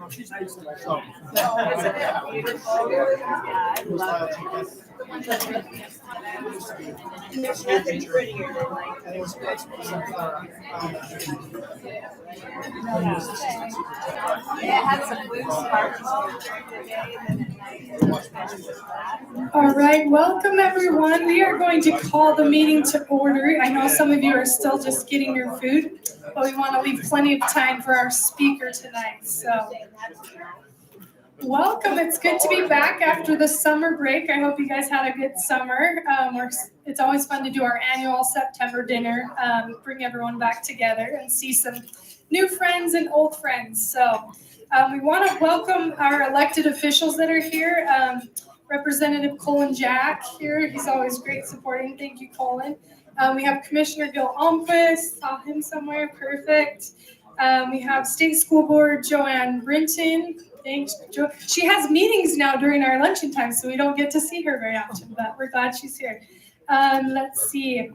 She's nice. So. Beautiful. Yeah, I love it. There's nothing prettier than like those. Yeah, it has some blue sparkles during the day and then at night. All right, welcome everyone. We are going to call the meeting to order. I know some of you are still just getting your food, but we want to leave plenty of time for our speaker tonight. So, welcome. It's good to be back after the summer break. I hope you guys had a good summer. It's always fun to do our annual September dinner, bring everyone back together and see some new friends and old friends. So we want to welcome our elected officials that are here. Representative Colin Jack here. He's always great supporting. Thank you, Colin. We have Commissioner Gil Almquist. Saw him somewhere. Perfect. We have State School Board Joanne Brinton. Thanks, Jo. She has meetings now during our luncheon time, so we don't get to see her very often, but we're glad she's here. Let's see.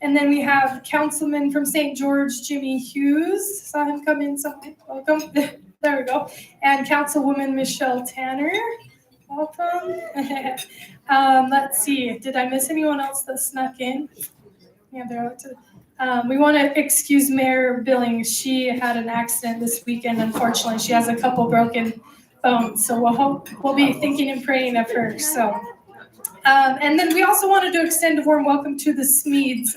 And then we have Councilman from St. George, Jimmy Hughes. Saw him come in somewhere. Welcome. There we go. And Councilwoman Michelle Tanner. Welcome. Let's see. Did I miss anyone else that snuck in? Yeah, they're out to. We want to excuse Mayor Billings. She had an accident this weekend. Unfortunately, she has a couple broken bones, so we'll be thinking and praying of her. So, and then we also wanted to extend a warm welcome to the Smeeds.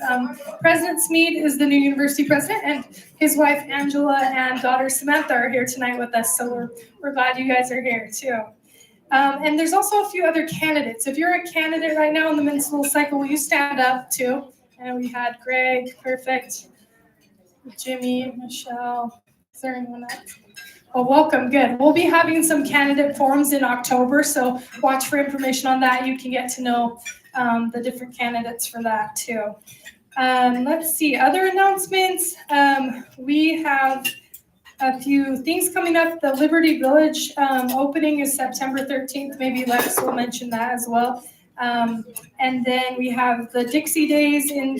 President Smeed is the new university president, and his wife Angela and daughter Samantha are here tonight with us. So we're glad you guys are here too. And there's also a few other candidates. If you're a candidate right now in the municipal cycle, will you stand up too? And we had Greg, perfect, Jimmy, Michelle. Is there anyone else? Well, welcome, good. We'll be having some candidate forums in October, so watch for information on that. You can get to know the different candidates for that too. Let's see, other announcements. We have a few things coming up. The Liberty Village opening is September 13th. Maybe Lex will mention that as well. And then we have the Dixie Days in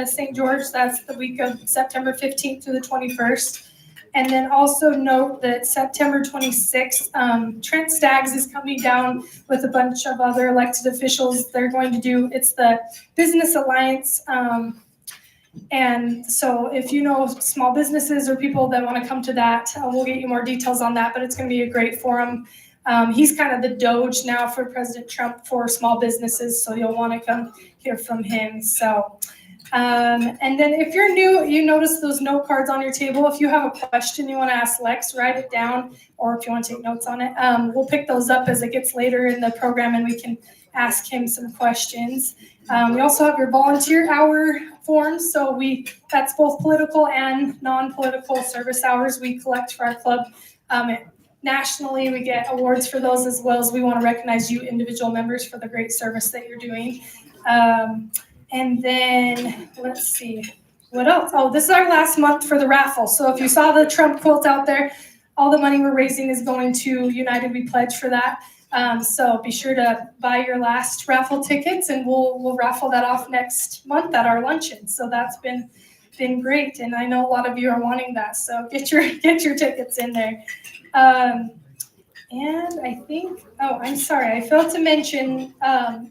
St. George. That's the week of September 15th to the 21st. And then also note that September 26th, Trent Staggs is coming down with a bunch of other elected officials. They're going to do, it's the Business Alliance. And so if you know small businesses or people that want to come to that, we'll get you more details on that, but it's going to be a great forum. He's kind of the Doge now for President Trump for small businesses, so you'll want to come hear from him. So, and then if you're new, you notice those note cards on your table. If you have a question you want to ask Lex, write it down, or if you want to take notes on it, we'll pick those up as it gets later in the program and we can ask him some questions. We also have your volunteer hour forms, so that's both political and non-political service hours we collect for our club. Nationally, we get awards for those, as well as we want to recognize you individual members for the great service that you're doing. And then let's see, what else? Oh, this is our last month for the raffle. So if you saw the Trump quilt out there, all the money we're raising is going to United We Pledge for that. So be sure to buy your last raffle tickets, and we'll raffle that off next month at our luncheon. So that's been great, and I know a lot of you are wanting that. So get your tickets in there. And I think, I'm sorry, I failed to mention,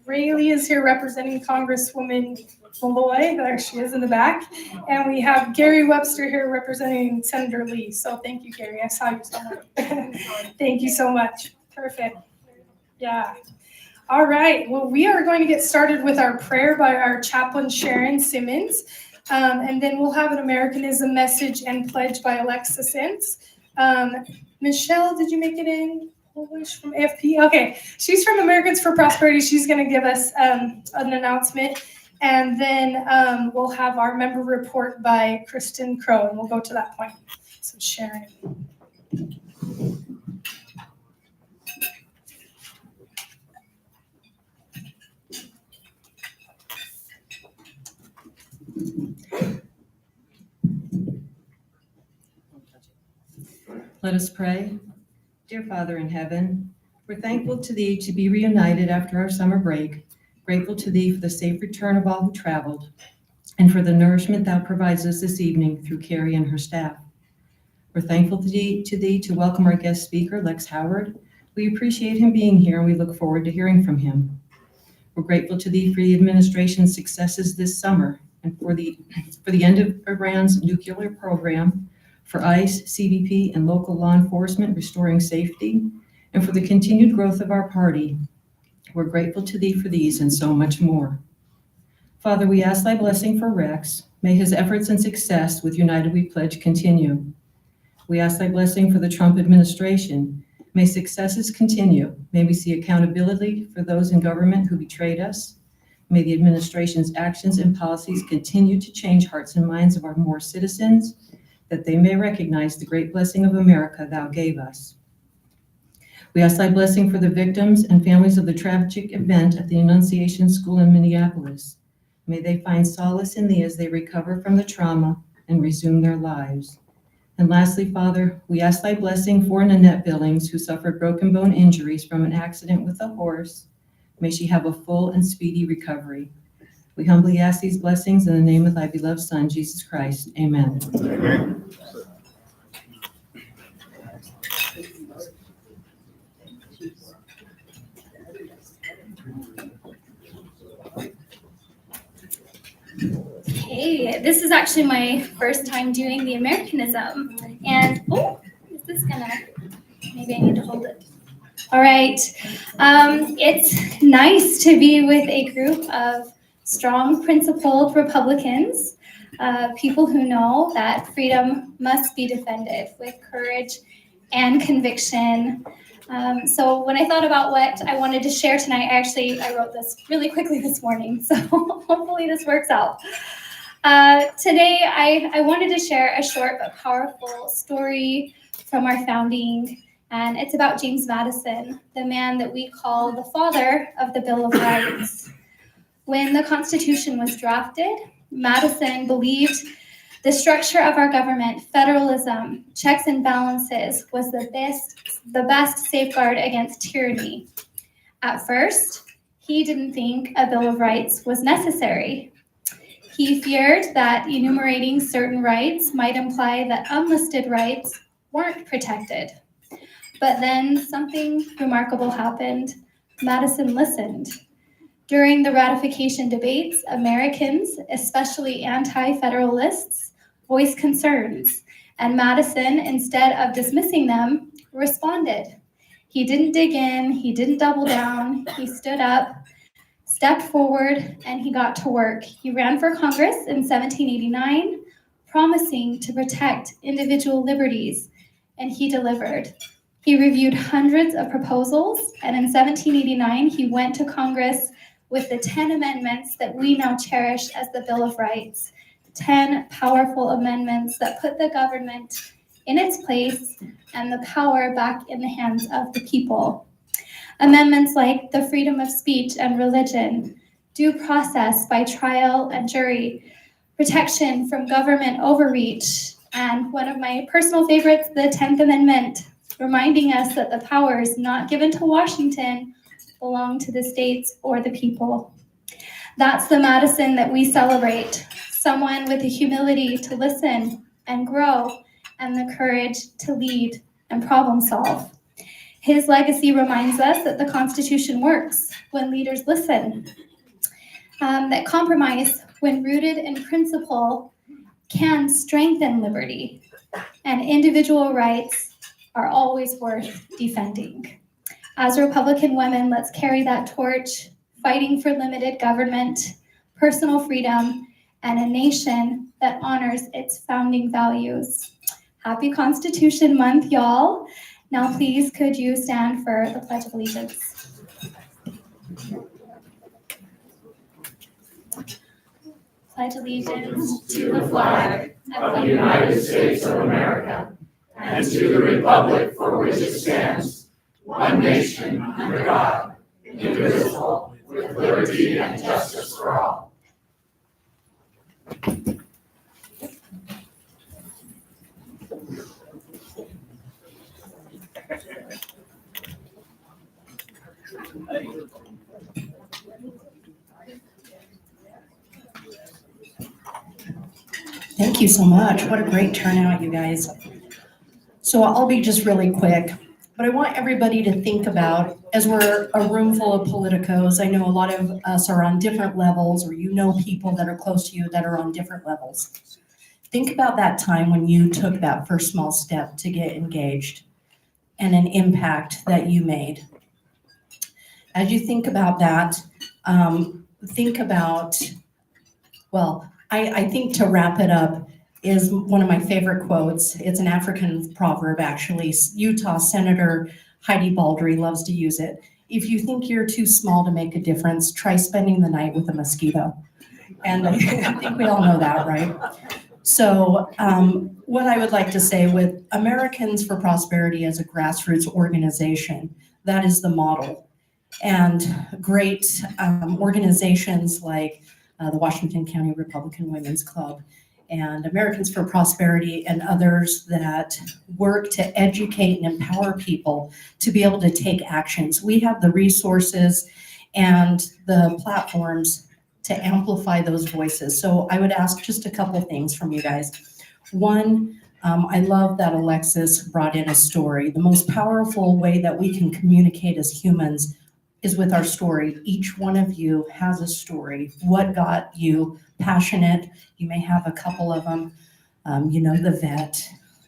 Rayleigh is here representing Congresswoman Malloy. There she is in the back. And we have Gary Webster here representing Senator Lee. So thank you, Gary. I saw you somewhere. Thank you so much. Perfect. Yeah. All right. Well, we are going to get started with our prayer by our chaplain, Sharon Simmons. And then we'll have an Americanism message and pledge by Alexis Ince. Michelle, did you make it in? Polish from AFP? Okay, she's from Americans for Prosperity. She's going to give us an announcement. And then we'll have our member report by Kristen Crow, and we'll go to that point. So Sharon. Let us pray. Dear Father in heaven, we're thankful to Thee to be reunited after our summer break, grateful to Thee for the safe return of all who traveled. and for the nourishment thou provides us this evening through Carrie and her staff. We're thankful to thee to welcome our guest speaker, Lex Howard. We appreciate him being here, and we look forward to hearing from him. We're grateful to thee for the administration's successes this summer and for the end of Iran's nuclear program, for ICE, CBP, and local law enforcement restoring safety, and for the continued growth of our party. We're grateful to thee for these and so much more. Father, we ask thy blessing for Rex. May his efforts and success with United We Pledge continue. We ask thy blessing for the Trump administration. May successes continue. May we see accountability for those in government who betrayed us. May the administration's actions and policies continue to change hearts and minds of our more citizens, that they may recognize the great blessing of America thou gave us. We ask thy blessing for the victims and families of the tragic event at the Annunciation School in Minneapolis. May they find solace in thee as they recover from the trauma and resume their lives. And lastly, Father, we ask thy blessing for Nanette Billings, who suffered broken bone injuries from an accident with a horse. May she have a full and speedy recovery. We humbly ask these blessings in the name of thy beloved Son, Jesus Christ. Amen. Amen. Hey, this is actually my first time doing the Americanism. And, is this gonna, maybe I need to hold it. All right. It's nice to be with a group of strong, principled Republicans, people who know that freedom must be defended with courage and conviction. So when I thought about what I wanted to share tonight, I wrote this really quickly this morning, so hopefully this works out. Today, I wanted to share a short but powerful story from our founding, and it's about James Madison, the man that we call the father of the Bill of Rights. When the Constitution was drafted, Madison believed the structure of our government, federalism, checks and balances, was the best safeguard against tyranny. At first, he didn't think a Bill of Rights was necessary. He feared that enumerating certain rights might imply that unlisted rights weren't protected. But then something remarkable happened. Madison listened. During the ratification debates, Americans, especially anti-federalists, voiced concerns, and Madison, instead of dismissing them, responded. He didn't dig in, he didn't double down, he stood up, stepped forward, and he got to work. He ran for Congress in 1789, promising to protect individual liberties, and he delivered. He reviewed hundreds of proposals, and in 1789, he went to Congress with the 10 amendments that we now cherish as the Bill of Rights, 10 powerful amendments that put the government in its place and the power back in the hands of the people. Amendments like the freedom of speech and religion, due process by trial and jury, protection from government overreach, and one of my personal favorites, the 10th Amendment, reminding us that the powers not given to Washington belong to the states or the people. That's the Madison that we celebrate, someone with the humility to listen and grow and the courage to lead and problem solve. His legacy reminds us that the Constitution works when leaders listen, that compromise, when rooted in principle, can strengthen liberty, and individual rights are always worth defending. As Republican women, let's carry that torch, fighting for limited government, personal freedom, and a nation that honors its founding values. Happy Constitution Month, y'all. Now, please, could you stand for the Pledge of Allegiance? Pledge allegiance to the flag of the United States of America and to the republic for which it stands, one nation under God, indivisible, with liberty and justice for all. Thank you so much. What a great turnout, you guys. So I'll be just really quick, but I want everybody to think about, as we're a room full of politicos, I know a lot of us are on different levels, or you know people that are close to you that are on different levels. Think about that time when you took that first small step to get engaged and an impact that you made. As you think about that, think about, well, I think to wrap it up is one of my favorite quotes. It's an African proverb, actually. Utah Senator Heidi Baldry loves to use it. If you think you're too small to make a difference, try spending the night with a mosquito. And I think we all know that, right? So what I would like to say with Americans for Prosperity as a grassroots organization, that is the model. And great organizations like the Washington County Republican Women's Club and Americans for Prosperity and others that work to educate and empower people to be able to take actions. We have the resources and the platforms to amplify those voices. So I would ask just a couple things from you guys. One, I love that Alexis brought in a story. The most powerful way that we can communicate as humans is with our story. Each one of you has a story. What got you passionate? You may have a couple of them. You know, the vet,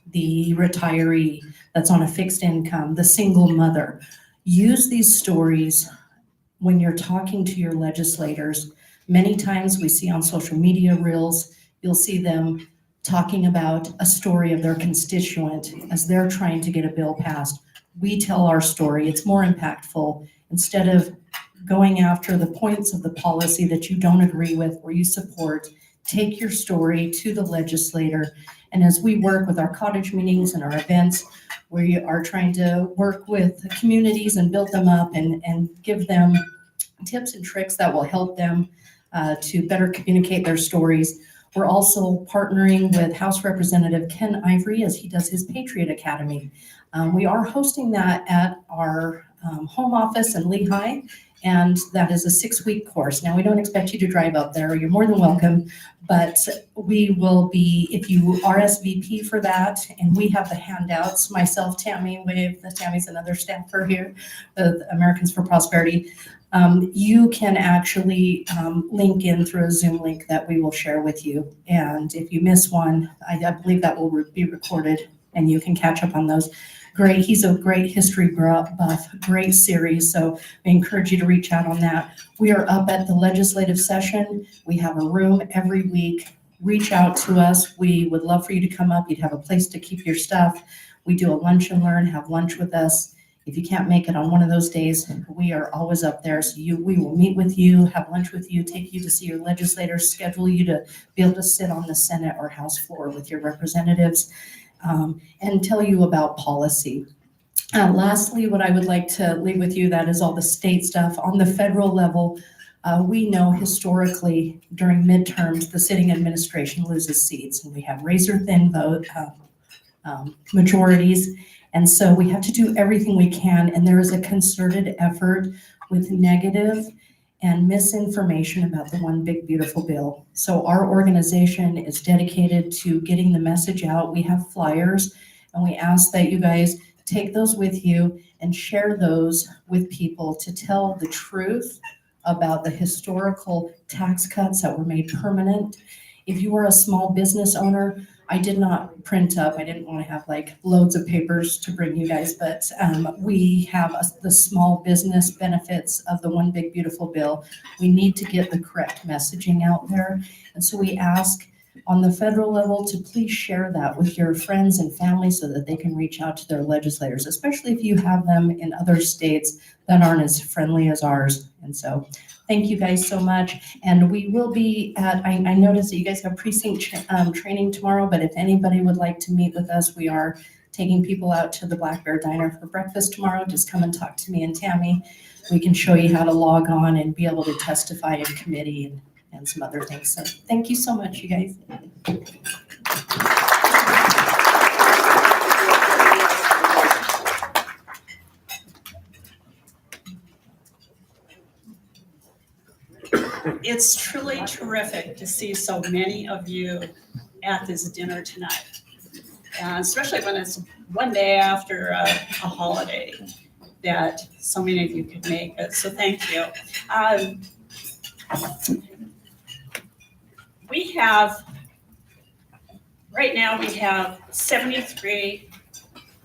the retiree that's on a fixed income, the single mother. Use these stories when you're talking to your legislators. Many times we see on social media reels, you'll see them talking about a story of their constituent as they're trying to get a bill passed. We tell our story. It's more impactful. Instead of going after the points of the policy that you don't agree with or you support, take your story to the legislator. And as we work with our cottage meetings and our events, we are trying to work with communities and build them up and give them tips and tricks that will help them to better communicate their stories. We're also partnering with House Representative Ken Ivory as he does his Patriot Academy. We are hosting that at our home office in Lehigh, and that is a 6-week course. Now, we don't expect you to drive up there. You're more than welcome, but we will be, if you RSVP for that, and we have the handouts, myself, Tammy, Tammy's another staffer here with Americans for Prosperity. You can actually link in through a Zoom link that we will share with you. And if you miss one, I believe that will be recorded and you can catch up on those. Great, he's a great history buff, great series. So I encourage you to reach out on that. We are up at the legislative session. We have a room every week. Reach out to us. We would love for you to come up. You'd have a place to keep your stuff. We do a lunch and learn, have lunch with us. If you can't make it on one of those days, we are always up there. So we will meet with you, have lunch with you, take you to see your legislators, schedule you to be able to sit on the Senate or House floor with your representatives, and tell you about policy. Lastly, what I would like to leave with you, that is all the state stuff. On the federal level, we know historically during midterms, the sitting administration loses seats, and we have razor-thin vote majorities. And so we have to do everything we can, and there is a concerted effort with negative and misinformation about the One Big Beautiful Bill. So our organization is dedicated to getting the message out. We have flyers, and we ask that you guys take those with you and share those with people to tell the truth about the historical tax cuts that were made permanent. If you are a small business owner, I did not print up, I didn't want to have like loads of papers to bring you guys, but we have the small business benefits of the One Big Beautiful Bill. We need to get the correct messaging out there. And so we ask on the federal level to please share that with your friends and family so that they can reach out to their legislators, especially if you have them in other states that aren't as friendly as ours. And so thank you guys so much. And we will be at, I noticed that you guys have precinct training tomorrow, but if anybody would like to meet with us, we are taking people out to the Black Bear Diner for breakfast tomorrow. Just come and talk to me and Tammy. We can show you how to log on and be able to testify in committee and some other things. So thank you so much, you guys. It's truly terrific to see so many of you at this dinner tonight. And especially when it's one day after a holiday that so many of you could make it. So thank you. Right now we have 73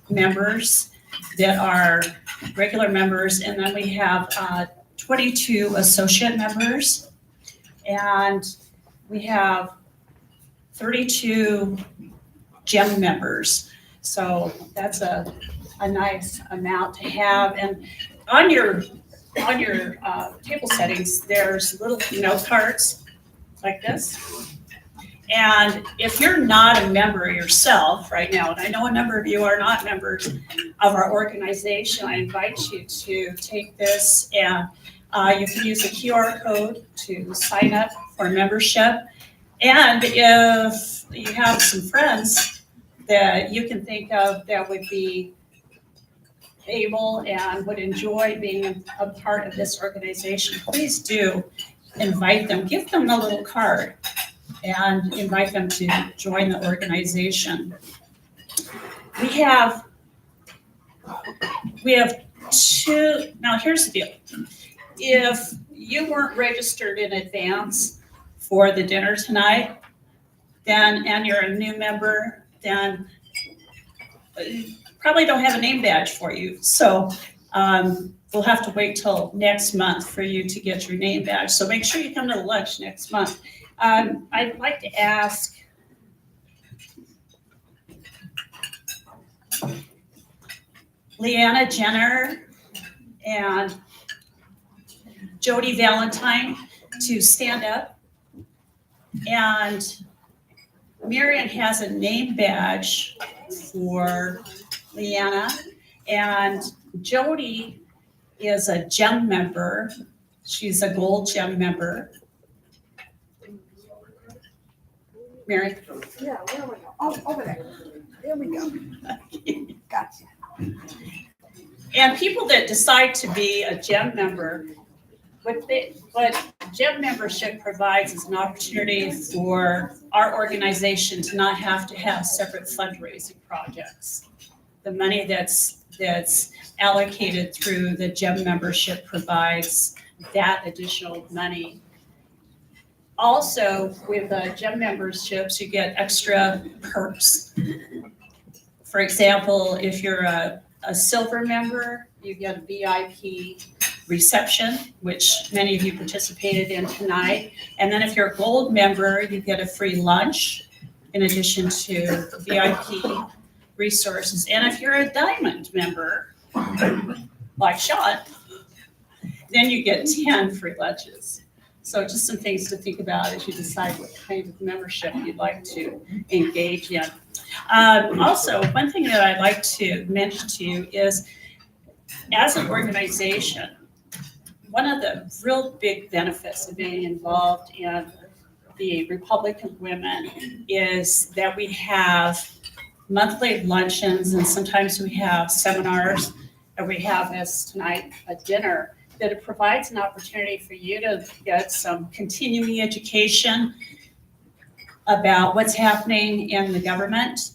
members that are regular members, and then we have 22 associate members, and we have 32 gem members. So that's a nice amount to have. And on your table settings, there's little note cards like this. And if you're not a member yourself right now, and I know a number of you are not members of our organization, I invite you to take this, and you can use the QR code to sign up for membership. And if you have some friends that you can think of that would be able and would enjoy being a part of this organization, please do invite them. Give them a little card and invite them to join the organization. We have two, now here's the deal. If you weren't registered in advance for the dinner tonight, then, and you're a new member, then probably don't have a name badge for you. So we'll have to wait till next month for you to get your name badge. So make sure you come to the lunch next month. I'd like to ask Leanna Jenner and Jody Valentine to stand up. And Marion has a name badge for Leanna, and Jody is a gem member. She's a gold gem member. Mary? Yeah, where we go? Oh, over there. There we go. Gotcha. And people that decide to be a gem member, what gem membership provides is an opportunity for our organization to not have to have separate fundraising projects. The money that's allocated through the gem membership provides that additional money. Also, with gem memberships, you get extra perks. For example, if you're a silver member, you get a VIP reception, which many of you participated in tonight. And then if you're a gold member, you get a free lunch in addition to VIP resources. And if you're a diamond member, like Sean, then you get 10 free lunches. So just some things to think about as you decide what kind of membership you'd like to engage in. Also, one thing that I'd like to mention to you is, as an organization, one of the real big benefits of being involved in the Republic of Women is that we have monthly luncheons, and sometimes we have seminars, and we have, as tonight, a dinner, that it provides an opportunity for you to get some continuing education about what's happening in the government.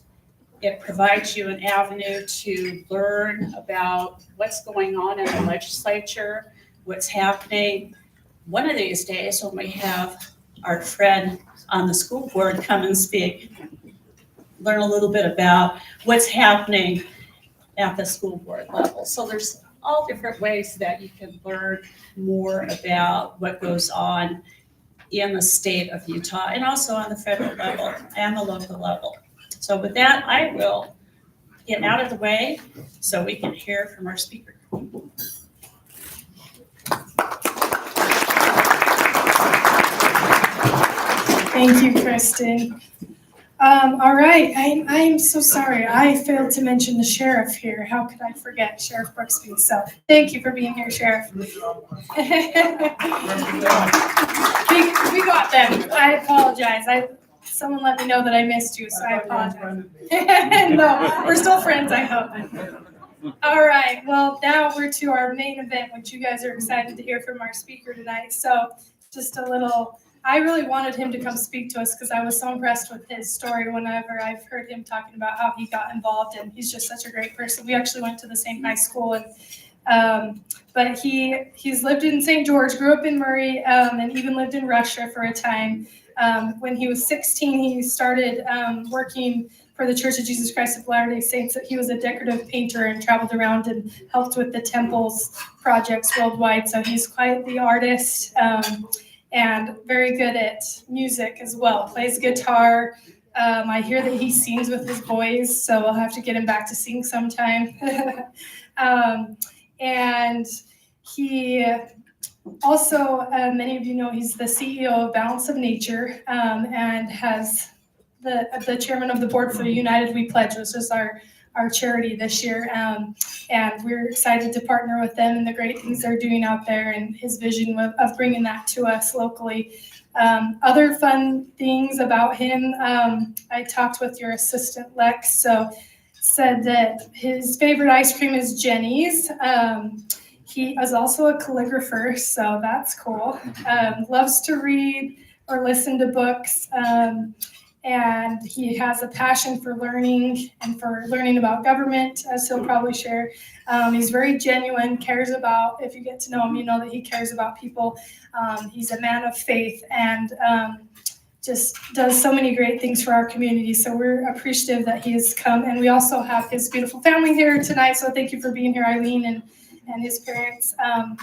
It provides you an avenue to learn about what's going on in the legislature, what's happening. One of these days, when we have our friend on the school board come and speak, learn a little bit about what's happening at the school board level. So there's all different ways that you can learn more about what goes on in the state of Utah, and also on the federal level and the local level. So with that, I will get out of the way so we can hear from our speaker. Thank you, Kristen. All right, I'm so sorry. I failed to mention the sheriff here. How could I forget Sheriff Brooksby? So thank you for being here, Sheriff. we got them. I apologize. Someone let me know that I missed you, so I apologize. No, we're still friends, I hope. All right, well, now we're to our main event, which you guys are excited to hear from our speaker tonight. So just a little I really wanted him to come speak to us because I was so impressed with his story whenever I've heard him talking about how he got involved, and he's just such a great person. We actually went to the same high school, and but he's lived in St. George, grew up in Murray, and even lived in Russia for a time. When he was 16, he started working for the Church of Jesus Christ of Latter-day Saints. He was a decorative painter and traveled around and helped with the temples projects worldwide. So he's quite the artist, and very good at music as well. Plays guitar. I hear that he sings with his boys, so I'll have to get him back to sing sometime. And he also, many of you know, he's the CEO of Balance of Nature, and has the chairman of the board for United We Pledge, which is our charity this year. And we're excited to partner with them and the great things they're doing out there, and his vision of bringing that to us locally. Other fun things about him, I talked with your assistant Lex, so said that his favorite ice cream is Jenny's. He is also a calligrapher, so that's cool. Loves to read or listen to books. And he has a passion for learning and for learning about government, as he'll probably share. He's very genuine, cares about, if you get to know him, you know that he cares about people. He's a man of faith, and just does so many great things for our community. So we're appreciative that he has come. And we also have his beautiful family here tonight. So thank you for being here, Eileen and his parents.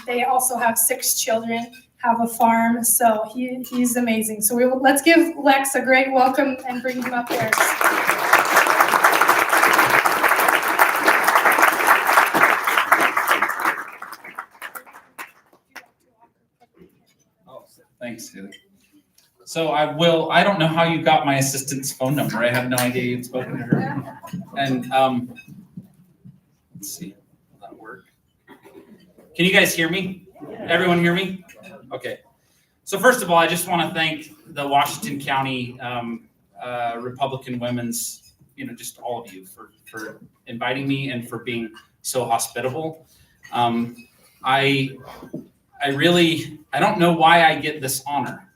They also have 6 children, have a farm. So he's amazing. So let's give Lex a great welcome and bring him up there. Oh, thanks, Haley. So I don't know how you got my assistant's phone number. I have no idea you'd spoken to her. And let's see, will that work? Can you guys hear me? Everyone hear me? Okay. So first of all, I just want to thank the Washington County Republican Women's, just all of you for inviting me and for being so hospitable. I don't know why I get this honor.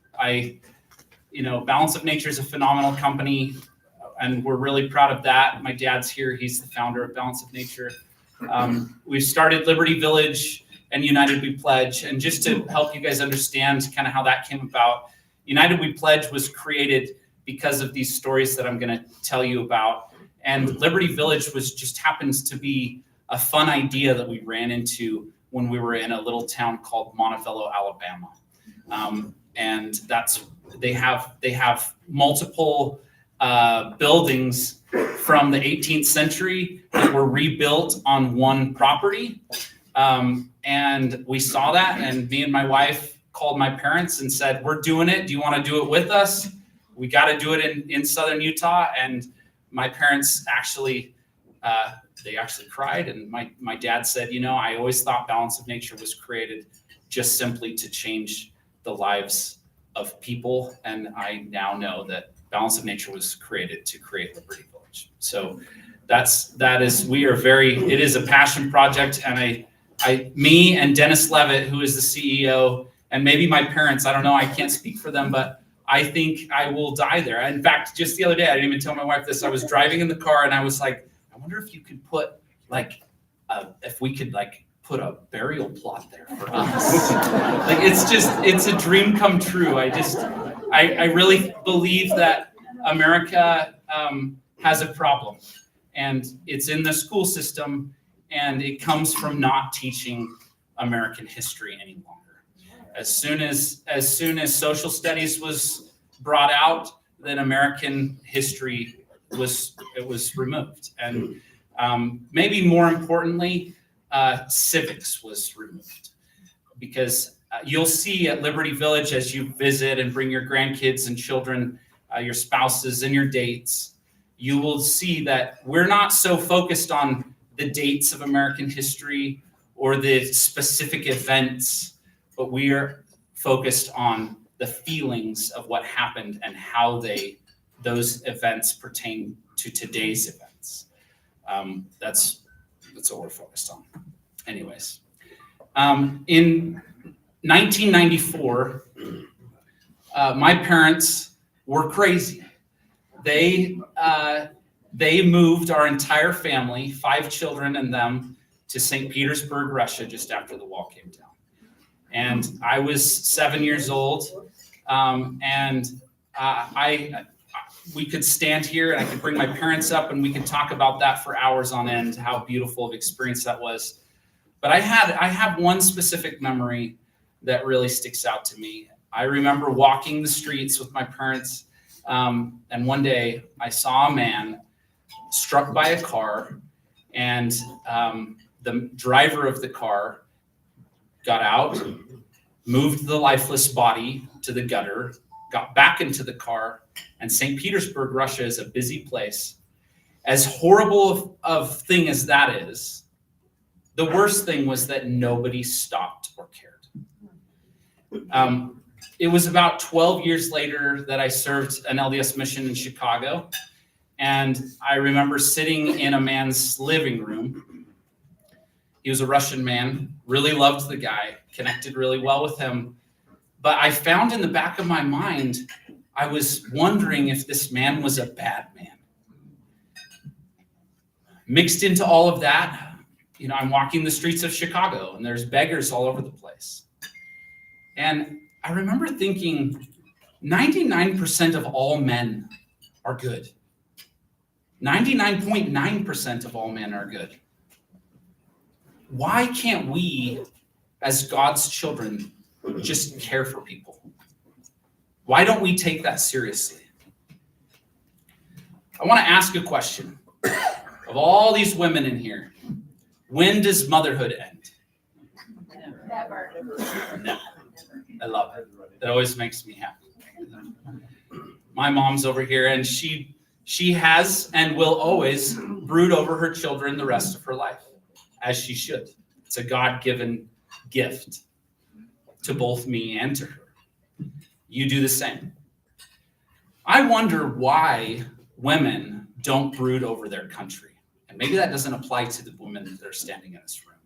Balance of Nature is a phenomenal company, and we're really proud of that. My dad's here. He's the founder of Balance of Nature. We started Liberty Village and United We Pledge. And just to help you guys understand kind of how that came about, United We Pledge was created because of these stories that I'm going to tell you about. And Liberty Village just happens to be a fun idea that we ran into when we were in a little town called Montevallo, Alabama. And they have multiple buildings from the 18th century that were rebuilt on one property. And we saw that, and me and my wife called my parents and said, "We're doing it. Do you want to do it with us? We got to do it in southern Utah." And my parents actually cried. And my dad said, "I always thought Balance of Nature was created just simply to change the lives of people. And I now know that Balance of Nature was created to create Liberty Village." So it is a passion project. And me and Dennis Levitt, who is the CEO, and maybe my parents, I don't know, I can't speak for them, but I think I will die there. In fact, just the other day, I didn't even tell my wife this. I was driving in the car and I was like, I wonder if you could put put a burial plot there for us. It's a dream come true. I really believe that America has a problem, and it's in the school system, and it comes from not teaching American history any longer. As soon as social studies was brought out, then American history was removed. And maybe more importantly, civics was removed, because you'll see at Liberty Village, as you visit and bring your grandkids and children, your spouses and your dates, you will see that we're not so focused on the dates of American history or the specific events, but we are focused on the feelings of what happened and how those events pertain to today's events. That's what we're focused on. Anyways, in 1994, My parents were crazy. They moved our entire family, 5 children and them, to St. Petersburg, Russia, just after the wall came down. And I was 7 years old, we could stand here and I could bring my parents up and we could talk about that for hours on end, how beautiful of experience that was. But I have one specific memory that really sticks out to me. I remember walking the streets with my parents, and one day I saw a man struck by a car, and the driver of the car got out, moved the lifeless body to the gutter, got back into the car, and St. Petersburg, Russia is a busy place. As horrible of thing as that is, the worst thing was that nobody stopped or cared. It was about 12 years later that I served an LDS mission in Chicago. And I remember sitting in a man's living room. He was a Russian man, really loved the guy, connected really well with him. But I found in the back of my mind, I was wondering if this man was a bad man. Mixed into all of that, I'm walking the streets of Chicago and there's beggars all over the place. And I remember thinking 99% of all men are good. 99.9% of all men are good. Why can't we, as God's children, just care for people? Why don't we take that seriously? I want to ask a question. Of all these women in here, when does motherhood end? Never. No. I love it. It always makes me happy. My mom's over here, and she has and will always brood over her children the rest of her life, as she should. It's a God-given gift to both me and to her. You do the same. I wonder why women don't brood over their country. And maybe that doesn't apply to the women that are standing in this room.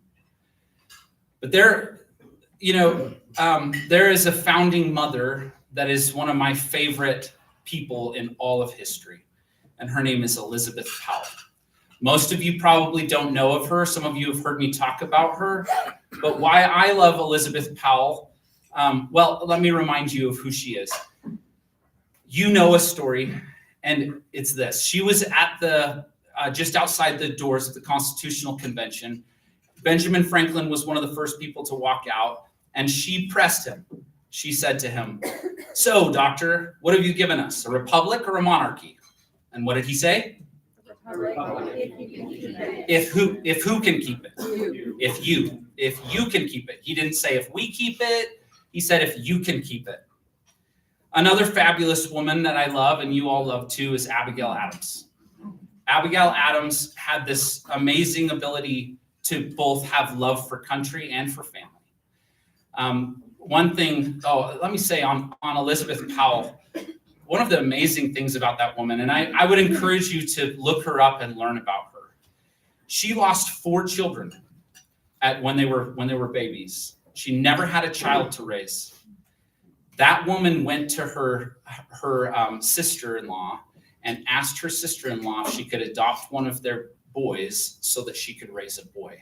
But there is a founding mother that is one of my favorite people in all of history. And her name is Elizabeth Powell. Most of you probably don't know of her. Some of you have heard me talk about her. But why I love Elizabeth Powell, let me remind you of who she is. You know a story, and it's this. She was at just outside the doors of the Constitutional Convention. Benjamin Franklin was one of the first people to walk out, and she pressed him. She said to him, "So, doctor, what have you given us, a republic or a monarchy?" And what did he say? If who can keep it? If you can keep it. He didn't say if we keep it. He said if you can keep it. Another fabulous woman that I love, and you all love too, is Abigail Adams. Abigail Adams had this amazing ability to both have love for country and for family. One thing, let me say on Elizabeth Powell, one of the amazing things about that woman, and I would encourage you to look her up and learn about her. She lost 4 children when they were babies. She never had a child to raise. That woman went to her sister-in-law and asked her sister-in-law if she could adopt one of their boys so that she could raise a boy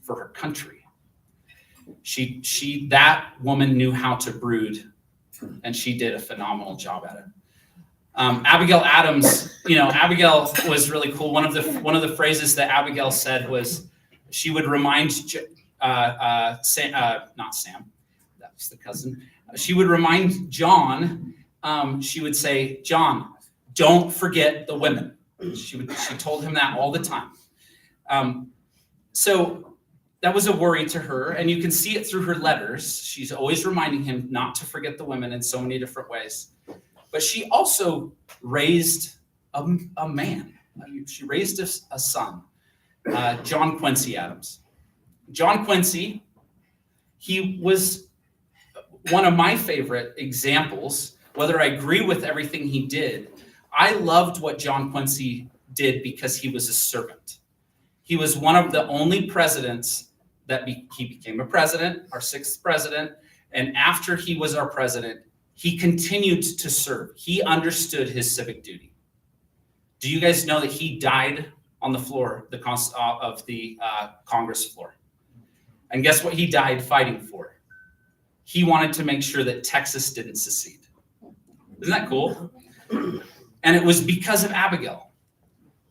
for her country. That woman knew how to brood, and she did a phenomenal job at it. Abigail Adams, Abigail was really cool. One of the phrases that Abigail said was she would remind not Sam, that was the cousin. She would remind John. She would say, "John, don't forget the women." She told him that all the time. So that was a worry to her, and you can see it through her letters. She's always reminding him not to forget the women in so many different ways. But she also raised a man. She raised a son, John Quincy Adams. John Quincy, he was one of my favorite examples. Whether I agree with everything he did, I loved what John Quincy did because he was a servant. He was one of the only presidents that he became a president, our 6th president. And after he was our president, he continued to serve. He understood his civic duty. Do you guys know that he died on the floor of the Congress floor? And guess what he died fighting for? He wanted to make sure that Texas didn't secede. Isn't that cool? And it was because of Abigail.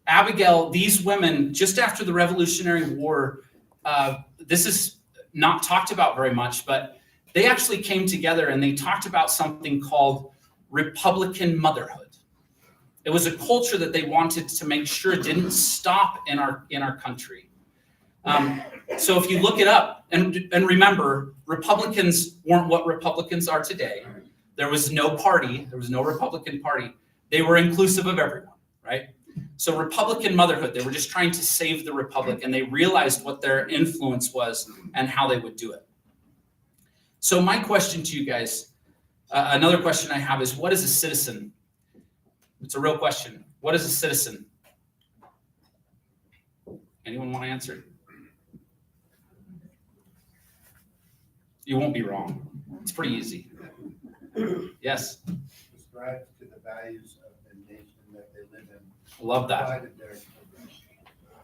Abigail, these women, just after the Revolutionary War, this is not talked about very much, but they actually came together and they talked about something called Republican motherhood. It was a culture that they wanted to make sure didn't stop in our country. So if you look it up, and remember, Republicans weren't what Republicans are today. There was no party, there was no Republican Party. They were inclusive of everyone, right? So Republican motherhood, they were just trying to save the Republic, and they realized what their influence was and how they would do it. So my question to you guys, another question I have is, what is a citizen? It's a real question. What is a citizen? Anyone want to answer? You won't be wrong. It's pretty easy. Yes. Subscribe to the values of the nation that they live in. Love that. Provided they're-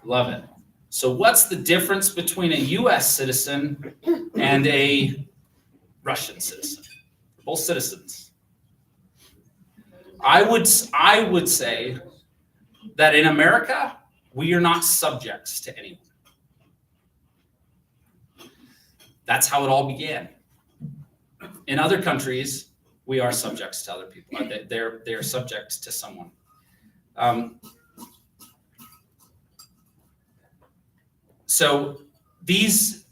Love it. So what's the difference between a US citizen and a Russian citizen? Both citizens. I would say that in America, we are not subjects to anyone. That's how it all began. In other countries, we are subjects to other people. They're subject to someone. So these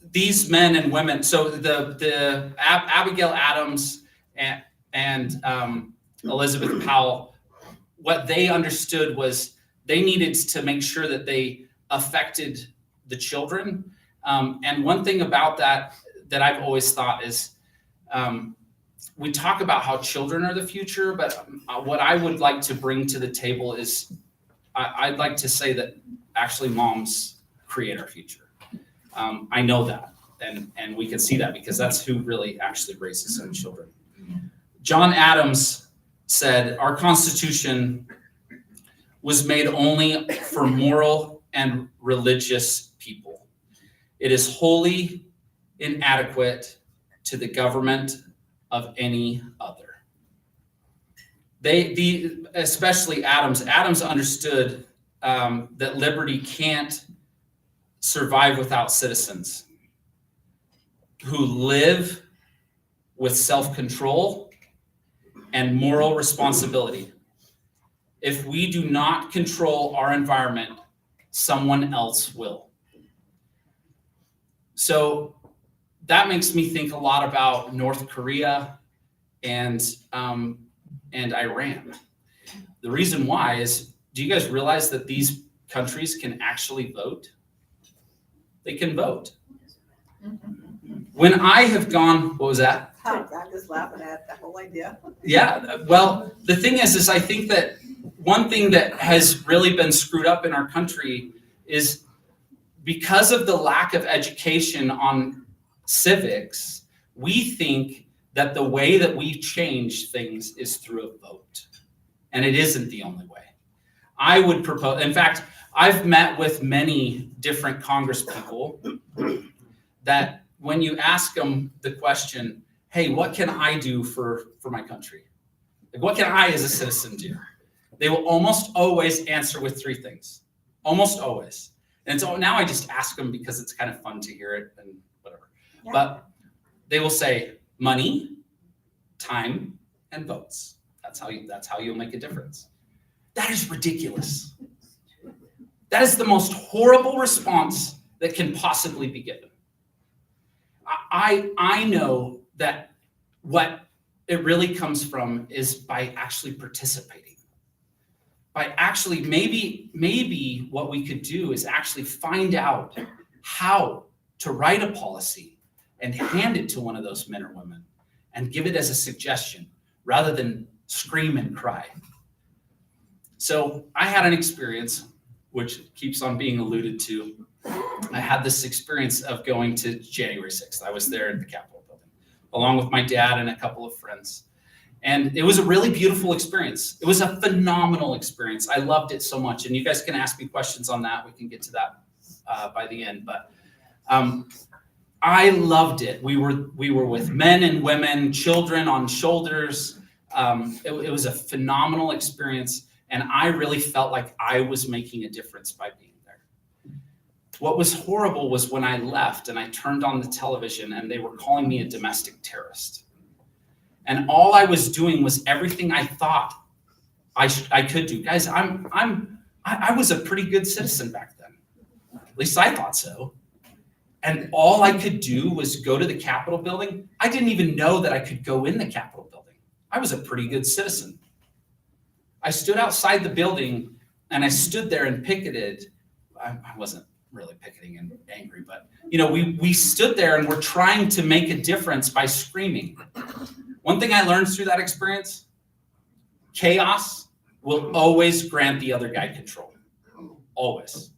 men and women. So the Abigail Adams and Elizabeth Powell, what they understood was they needed to make sure that they affected the children. And one thing about that I've always thought is, we talk about how children are the future, but what I would like to bring to the table is, I'd like to say that actually moms create our future. I know that, and we can see that because that's who really actually raises our children. John Adams said, our Constitution was made only for moral and religious people. It is wholly inadequate to the government of any other. Especially Adams understood that liberty can't survive without citizens who live with self-control and moral responsibility. If we do not control our environment, someone else will. So that makes me think a lot about North Korea and Iran. The reason why is, do you guys realize that these countries can actually vote? They can vote. When I have gone, what was that? I'm just laughing at the whole idea. Yeah, well, the thing is I think that one thing that has really been screwed up in our country is because of the lack of education on civics, we think that the way that we change things is through a vote. And it isn't the only way. I would propose, in fact, I've met with many different congresspeople that when you ask them the question, hey, what can I do for my country? Like, what can I as a citizen do? They will almost always answer with three things. Almost always. And so now I just ask them because it's kind of fun to hear it and whatever. Yeah. But they will say money, time, and votes. That's how you'll make a difference. That is ridiculous. That is the most horrible response that can possibly be given. I know that what it really comes from is by actually participating. By actually, maybe what we could do is actually find out how to write a policy and hand it to one of those men or women and give it as a suggestion rather than scream and cry. So I had an experience which keeps on being alluded to. I had this experience of going to January 6th. I was there at the Capitol building, along with my dad and a couple of friends. And it was a really beautiful experience. It was a phenomenal experience. I loved it so much. And you guys can ask me questions on that. We can get to that by the end. But I loved it. We were with men and women, children on shoulders. It was a phenomenal experience. And I really felt like I was making a difference by being there. What was horrible was when I left and I turned on the television and they were calling me a domestic terrorist. And all I was doing was everything I thought I could do. Guys, I was a pretty good citizen back then. At least I thought so. And all I could do was go to the Capitol building. I didn't even know that I could go in the Capitol building. I was a pretty good citizen. I stood outside the building and I stood there and picketed. I wasn't really picketing and angry, but we stood there and we're trying to make a difference by screaming. One thing I learned through that experience, chaos will always grant the other guy control. Always.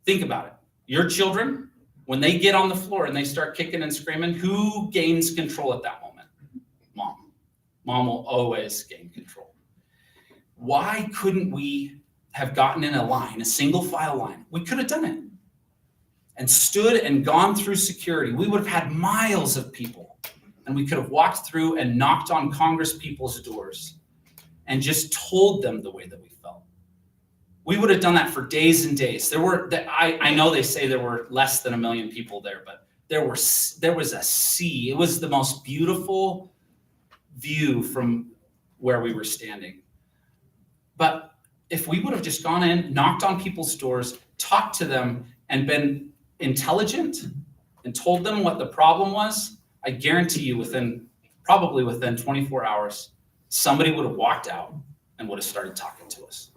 Think about it. Your children, when they get on the floor and they start kicking and screaming, who gains control at that moment? Mom. Mom will always gain control. Why couldn't we have gotten in a line, a single file line? We could have done it and stood and gone through security. We would have had miles of people. And we could have walked through and knocked on Congress people's doors and just told them the way that we felt. We would have done that for days and days. I know they say there were less than 1 million people there, but there was a sea. It was the most beautiful view from where we were standing. But if we would have just gone in, knocked on people's doors, talked to them, and been intelligent and told them what the problem was, I guarantee you probably within 24 hours, somebody would have walked out and would have started talking to us.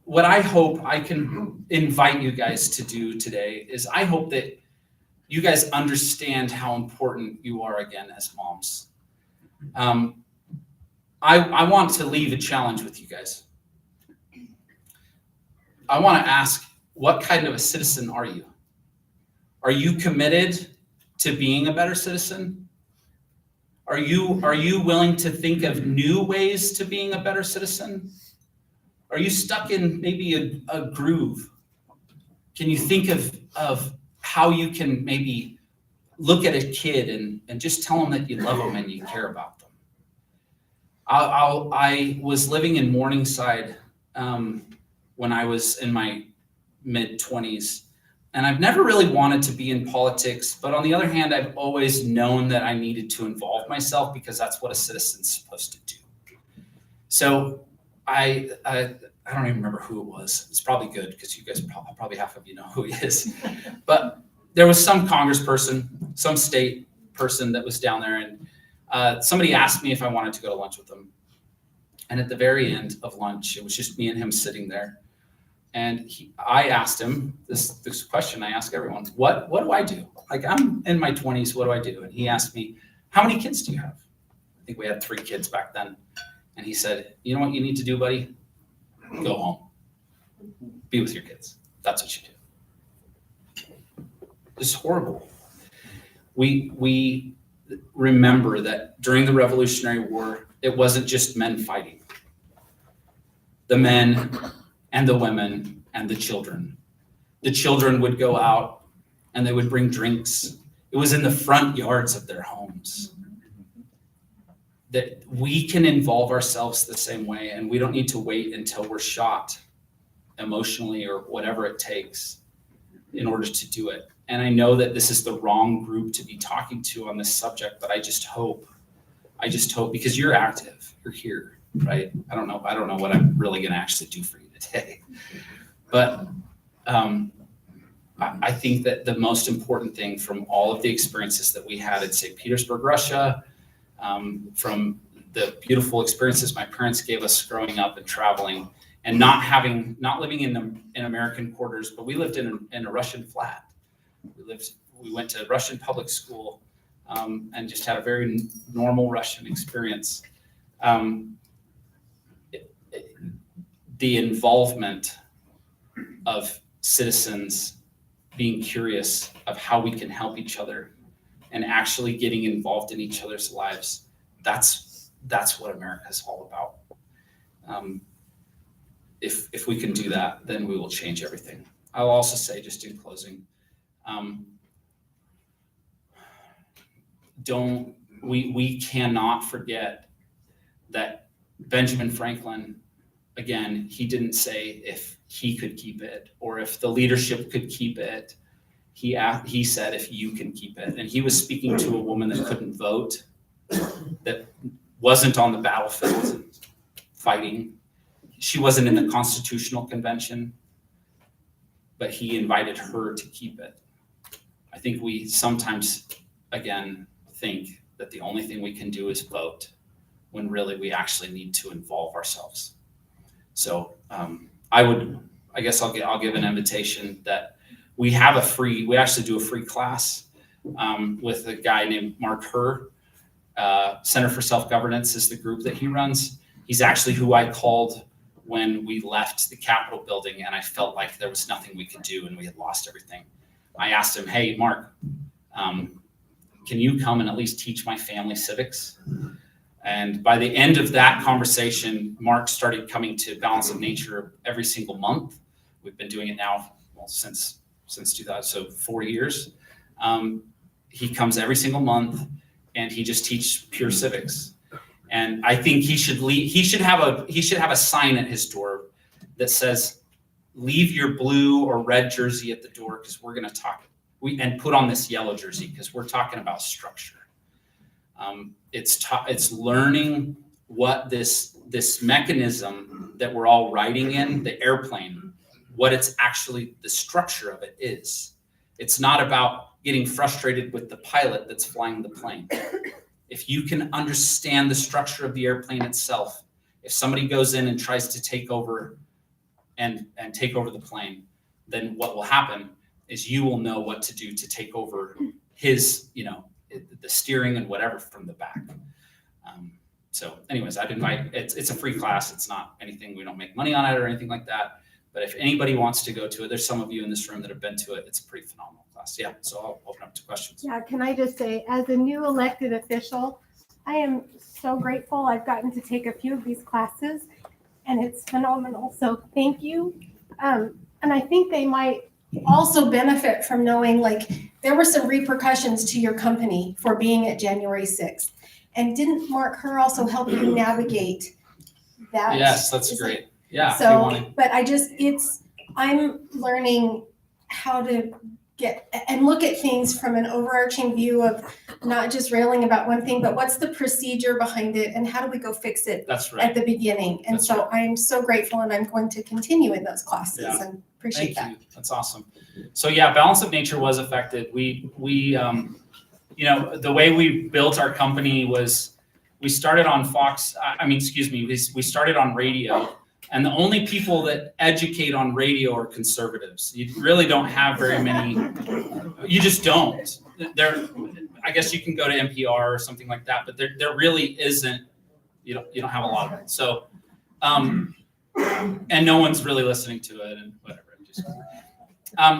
What I hope I can invite you guys to do today is I hope that you guys understand how important you are again as moms. I want to leave a challenge with you guys. I want to ask, what kind of a citizen are you? Are you committed to being a better citizen? Are you willing to think of new ways to being a better citizen? Are you stuck in maybe a groove? Can you think of how you can maybe look at a kid and just tell them that you love them and you care about them? I was living in Morningside when I was in my mid-20s. And I've never really wanted to be in politics, but on the other hand, I've always known that I needed to involve myself because that's what a citizen's supposed to do. So I don't even remember who it was. It's probably good because you guys probably half of you know who he is. But there was some congressperson, some state person that was down there, and somebody asked me if I wanted to go to lunch with them. And at the very end of lunch, it was just me and him sitting there. And I asked him this question I ask everyone, what do I do? Like, I'm in my 20s, what do I do? And he asked me, how many kids do you have? I think we had 3 kids back then. And he said, you know what you need to do, buddy? Go home. Be with your kids. That's what you do. It's horrible. We remember that during the Revolutionary War, it wasn't just men fighting. The men and the women and the children. The children would go out and they would bring drinks. It was in the front yards of their homes. That we can involve ourselves the same way, and we don't need to wait until we're shot emotionally or whatever it takes in order to do it. And I know that this is the wrong group to be talking to on this subject, but I just hope because you're active, you're here, right? I don't know what I'm really gonna actually do for you today. But I think that the most important thing from all of the experiences that we had in St. Petersburg, Russia, from the beautiful experiences my parents gave us growing up and traveling, and not living in American quarters, but we lived in a Russian flat. We went to Russian public school, and just had a very normal Russian experience. The involvement of citizens being curious of how we can help each other and actually getting involved in each other's lives. That's what America's all about. If we can do that, then we will change everything. I'll also say, just in closing, we cannot forget that Benjamin Franklin, again, he didn't say if he could keep it or if the leadership could keep it. He said if you can keep it. And he was speaking to a woman that couldn't vote, that wasn't on the battlefield fighting. She wasn't in the Constitutional Convention, but he invited her to keep it. I think we sometimes, again, think that the only thing we can do is vote, when really we actually need to involve ourselves. So I guess I'll give an invitation that we actually do a free class with a guy named Mark Herr. Center for Self-Governance is the group that he runs. He's actually who I called when we left the Capitol building and I felt like there was nothing we could do and we had lost everything. I asked him, hey, Mark, can you come and at least teach my family civics? And by the end of that conversation, Mark started coming to Balance of Nature every single month. We've been doing it now, since 2000, so 4 years. He comes every single month and he just teaches pure civics. And I think he should have a sign at his door that says, leave your blue or red jersey at the door because we're going to talk. And put on this yellow jersey because we're talking about structure. It's learning what this mechanism that we're all riding in, the airplane, what it's actually, the structure of it is. It's not about getting frustrated with the pilot that's flying the plane. If you can understand the structure of the airplane itself, if somebody goes in and tries to take over and take over the plane, then what will happen is you will know what to do to take over his, the steering and whatever from the back. So anyways, I'd invite, it's a free class. It's not anything, we don't make money on it or anything like that. But if anybody wants to go to it, there's some of you in this room that have been to it. It's a pretty phenomenal class. Yeah, so I'll open up to questions. Yeah, can I just say, as a new elected official, I am so grateful I've gotten to take a few of these classes and it's phenomenal. So thank you. And I think they might also benefit from knowing, like, there were some repercussions to your company for being at January 6th. And didn't Mark Herr also help you navigate that? Yes, that's great. Yeah. So, but I'm learning how to get and look at things from an overarching view of not just railing about one thing, but what's the procedure behind it and how do we go fix it That's right. at the beginning? And That's so I'm so grateful and I'm going to continue in those classes Yeah. and appreciate Thank that. you. That's awesome. So yeah, Balance of Nature was affected. We the way we built our company was we started on we started on radio. And the only people that educate on radio are conservatives. You really don't have very many. You just don't. I guess you can go to NPR or something like that, but there really isn't. You don't have a lot of it. So, and no one's really listening to it and whatever.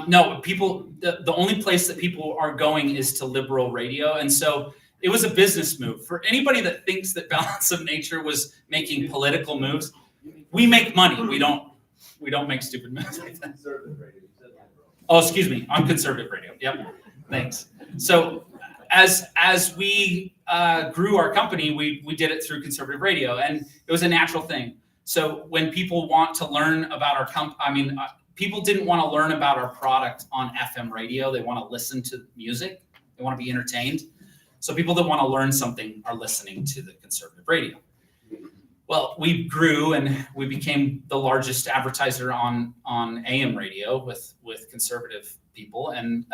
No, people. The only place that people are going is to liberal radio, and so it was a business move for anybody that thinks that Balance of Nature was making political moves. We make money. We don't make stupid moves like that. Oh, excuse me. On conservative radio. Yep. Thanks. So as we grew our company, we did it through conservative radio, and it was a natural thing. So when people want to learn about our people didn't want to learn about our product on FM radio. They want to listen to music. They want to be entertained. So people that want to learn something are listening to the conservative radio. Well, we grew and we became the largest advertiser on AM radio with conservative people. And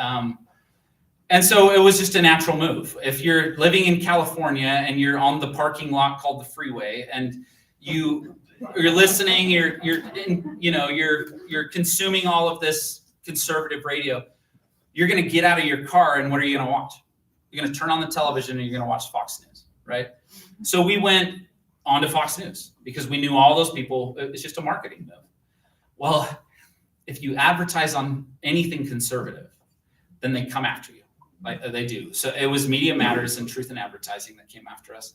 so it was just a natural move. If you're living in California and you're on the parking lot called the freeway and you're listening, you're consuming all of this conservative radio, you're going to get out of your car and what are you going to watch? You're going to turn on the television and you're going to watch Fox News, right? So we went onto Fox News because we knew all those people. It's just a marketing move. Well, if you advertise on anything conservative, then they come after you. They do. So it was Media Matters and Truth in Advertising that came after us.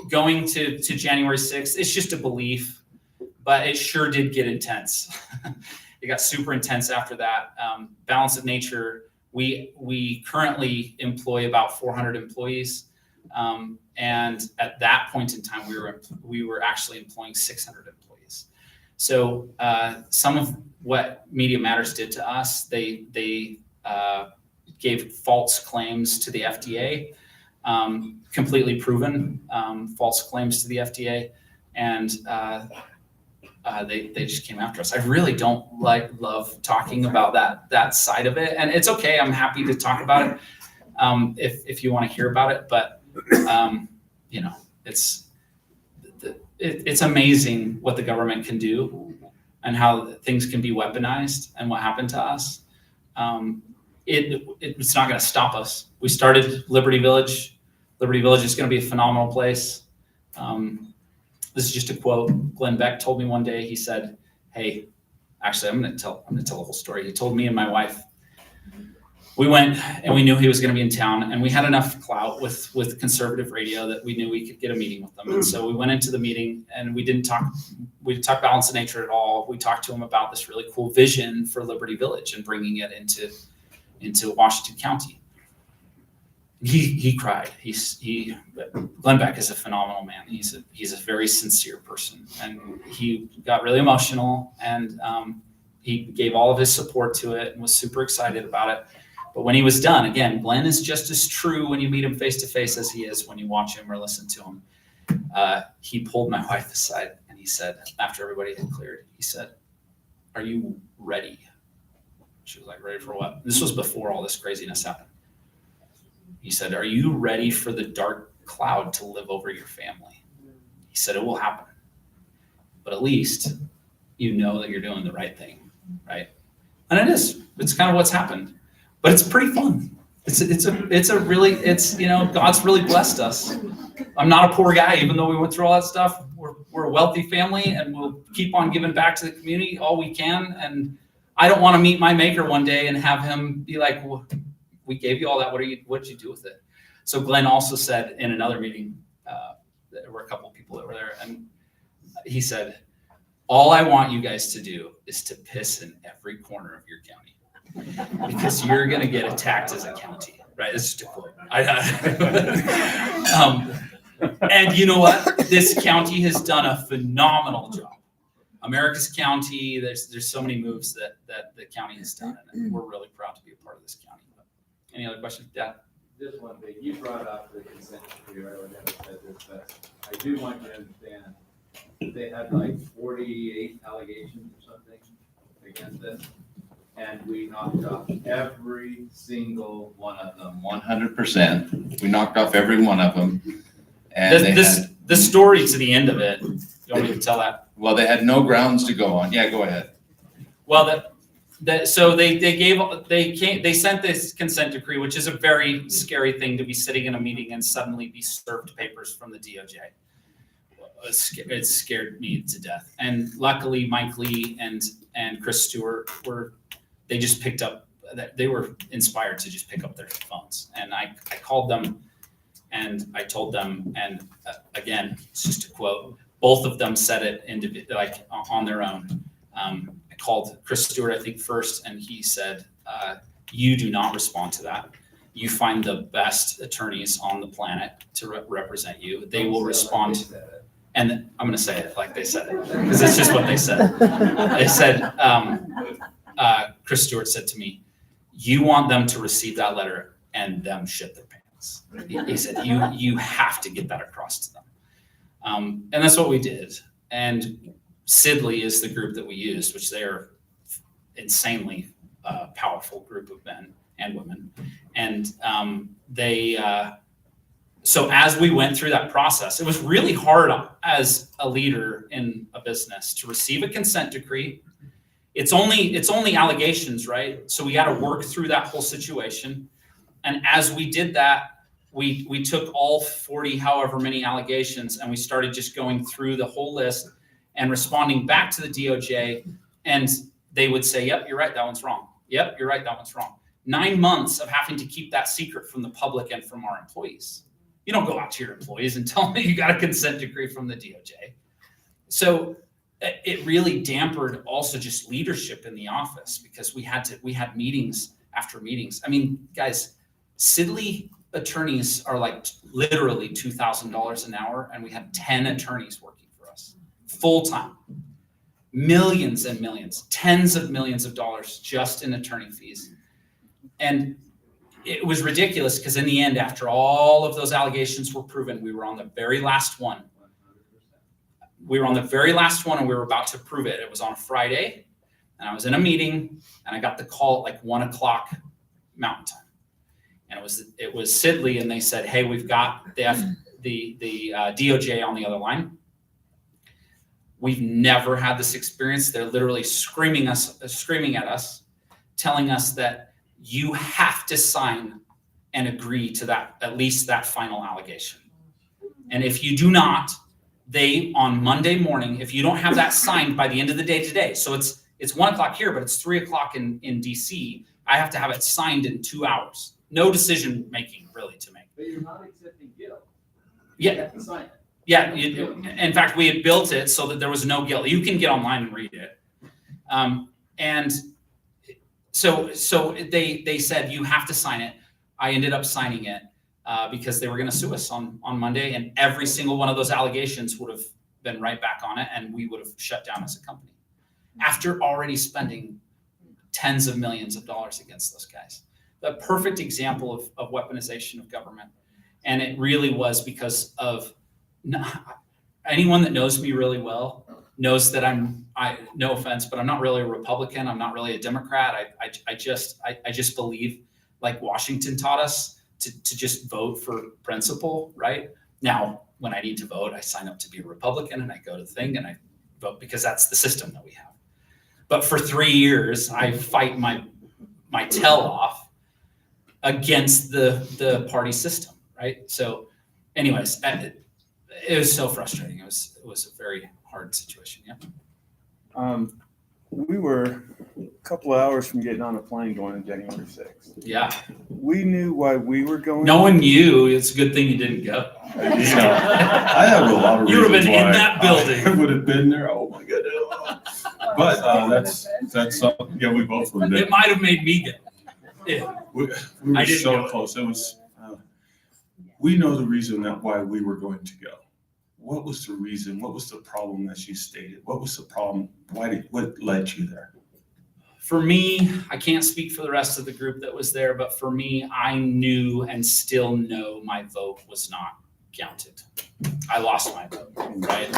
Going to January 6th, it's just a belief, but it sure did get intense. It got super intense after that. Balance of Nature, we currently employ about 400 employees. And at that point in time, we were actually employing 600 employees. So some of what Media Matters did to us, they gave false claims to the FDA, completely proven false claims to the FDA, and they just came after us. I really don't love talking about that side of it, and it's okay. I'm happy to talk about it if you want to hear about it. But you know, it's amazing what the government can do and how things can be weaponized and what happened to us. It's not going to stop us. We started Liberty Village. Liberty Village is going to be a phenomenal place. This is just a quote. Glenn Beck told me one day, he said, hey, actually, I'm going to tell the whole story. He told me and my wife, we went and we knew he was going to be in town, and we had enough clout with conservative radio that we knew we could get a meeting with them. And so we went into the meeting, and we didn't talk Balance of Nature at all. We talked to him about this really cool vision for Liberty Village and bringing it into Washington County. He cried. Glenn Beck is a phenomenal man. He's a very sincere person, and he got really emotional, and he gave all of his support to it and was super excited about it. But when he was done, again, Glenn is just as true when you meet him face to face as he is when you watch him or listen to him. He pulled my wife aside and he said, after everybody had cleared, he said, "Are you ready?" She was like, "Ready for what?" This was before all this craziness happened. He said, "Are you ready for the dark cloud to live over your family?" He said, "It will happen, but at least you know that you're doing the right thing, right?" And it is. It's kind of what's happened, but it's pretty fun. It's you know, God's really blessed us. I'm not a poor guy, even though we went through all that stuff. We're a wealthy family, and we'll keep on giving back to the community all we can. And I don't want to meet my maker one day and have him be like, "Well, we gave you all that. What'd you do with it?" So Glenn also said in another meeting, there were a couple of people that were there, and he said, "All I want you guys to do is to piss in every corner of your county, because you're going to get attacked as a county." Right? This is just a quote. And you know what? This county has done a phenomenal job. America's county, there's so many moves that the county has done, and we're really proud to be a part of this county. Any other questions, Dad? Just one thing, you brought up the consent decree, I would never said this, but I do want you to understand, they had like 48 allegations or something against us, and we knocked off every single one of them, 100%. We knocked off every one of them. And the story to the end of it, you want me to tell that? Well, they had no grounds to go on. Yeah, go ahead. Well, so they sent this consent decree, which is a very scary thing to be sitting in a meeting and suddenly be served papers from the DOJ. It scared me to death. And luckily, Mike Lee and Chris Stewart they just picked up, they were inspired to just pick up their phones. And I called them and I told them, and again, it's just a quote, both of them said it on their own. I called Chris Stewart, I think, first, and he said, "You do not respond to that. You find the best attorneys on the planet to represent you. They will respond." And I'm going to say it like they said it, because it's just what they said. They said, Chris Stewart said to me, "You want them to receive that letter and them shit their pants." He said, you have to get that across to them. And that's what we did. And Sidley is the group that we used, which they are insanely powerful group of men and women. And so as we went through that process, it was really hard as a leader in a business to receive a consent decree. It's only allegations, right? So we got to work through that whole situation. And as we did that, we took all 40, however many allegations, and we started just going through the whole list and responding back to the DOJ, and they would say, "Yep, you're right, that one's wrong. Yep, you're right, that one's wrong." 9 months of having to keep that secret from the public and from our employees. You don't go out to your employees and tell them you got a consent decree from the DOJ. So it really dampened also just leadership in the office, because we had meetings after meetings. I mean, guys, Sidley attorneys are like literally $2,000 an hour, and we had 10 attorneys working for us full time. Millions and millions, tens of millions of dollars just in attorney fees. And it was ridiculous, because in the end, after all of those allegations were proven, we were on the very last one. We were on the very last one, and we were about to prove it. It was on a Friday, and I was in a meeting, and I got the call at like 1 o'clock Mountain Time. And it was Sidley, and they said, "Hey, we've got the DOJ on the other line. We've never had this experience. They're literally screaming at us, telling us that you have to sign and agree to that, at least that final allegation. And if you do not, they on Monday morning, if you don't have that signed by the end of the day today, so it's 1 o'clock here, but it's 3 o'clock in DC. I have to have it signed in 2 hours. No decision making really to make." But you're not accepting guilt. Yeah. You have to sign it. Yeah, in fact, we had built it so that there was no guilt. You can get online and read it. And so they said, "You have to sign it." I ended up signing it because they were going to sue us on Monday, and every single one of those allegations would have been right back on it, and we would have shut down as a company after already spending tens of millions of dollars against those guys. The perfect example of weaponization of government. And it really was because of anyone that knows me really well knows that no offense, but I'm not really a Republican. I'm not really a Democrat. I just believe, like Washington taught us, to just vote for principle, right? Now, when I need to vote, I sign up to be a Republican, and I go to the thing and I vote, because that's the system that we have. But for 3 years, I fight my tail off against the party system, right? So anyways, it was so frustrating. It was a very hard situation. Yeah. We were a couple of hours from getting on a plane going on January 6th. Yeah. We knew why we were going. No one knew. It's a good thing you didn't go. I have a lot of You would have reasons been in why that building. I would have been there. Oh my goodness. But that's something. Yeah, we both would have been. It might have made me go. Yeah. We I were didn't so go. close. It was. We know the reason why we were going to go. What was the reason? What was the problem that you stated? What was the problem? What led you there? For me, I can't speak for the rest of the group that was there, but for me, I knew and still know my vote was not counted. I lost my vote, right?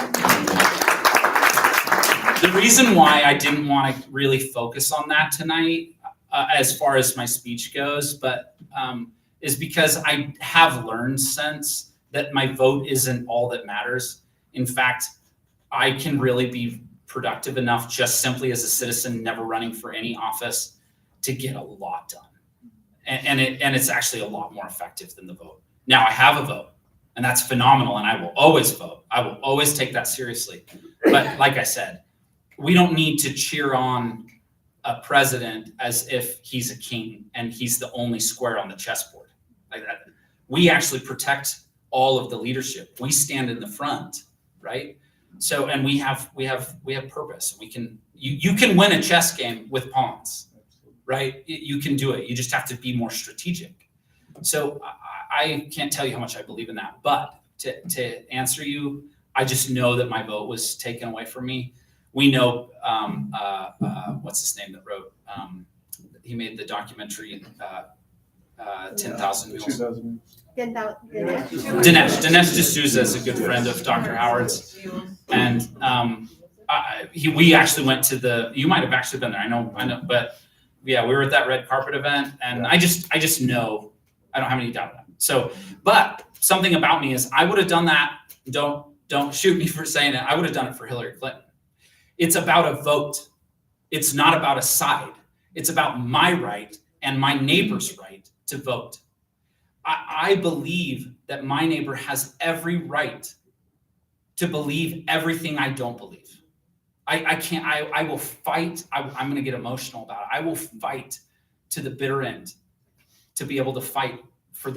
The reason why I didn't want to really focus on that tonight, as far as my speech goes, but is because I have learned since that my vote isn't all that matters. In fact, I can really be productive enough just simply as a citizen, never running for any office, to get a lot done. And it's actually a lot more effective than the vote. Now I have a vote, and that's phenomenal, and I will always vote. I will always take that seriously. But like I said, we don't need to cheer on a president as if he's a king and he's the only square on the chessboard. Like that. We actually protect all of the leadership. We stand in the front, right? So, and we have purpose. We can, you can win a chess game with pawns, right? You can do it. You just have to be more strategic. So I can't tell you how much I believe in that, but to answer you, I just know that my vote was taken away from me. We know, what's his name that wrote, he made the documentary, 10,000 Mules. Dinesh D'Souza is a good friend of Dr. Howard's, and we actually went to you might have actually been there. I know, but yeah, we were at that red carpet event, and I just know, I don't have any doubt about it. So, but something about me is I would have done that. Don't shoot me for saying it. I would have done it for Hillary Clinton. It's about a vote. It's not about a side. It's about my right and my neighbor's right to vote. I believe that my neighbor has every right to believe everything I don't believe. I will fight. I'm going to get emotional about it. I will fight to the bitter end to be able to fight for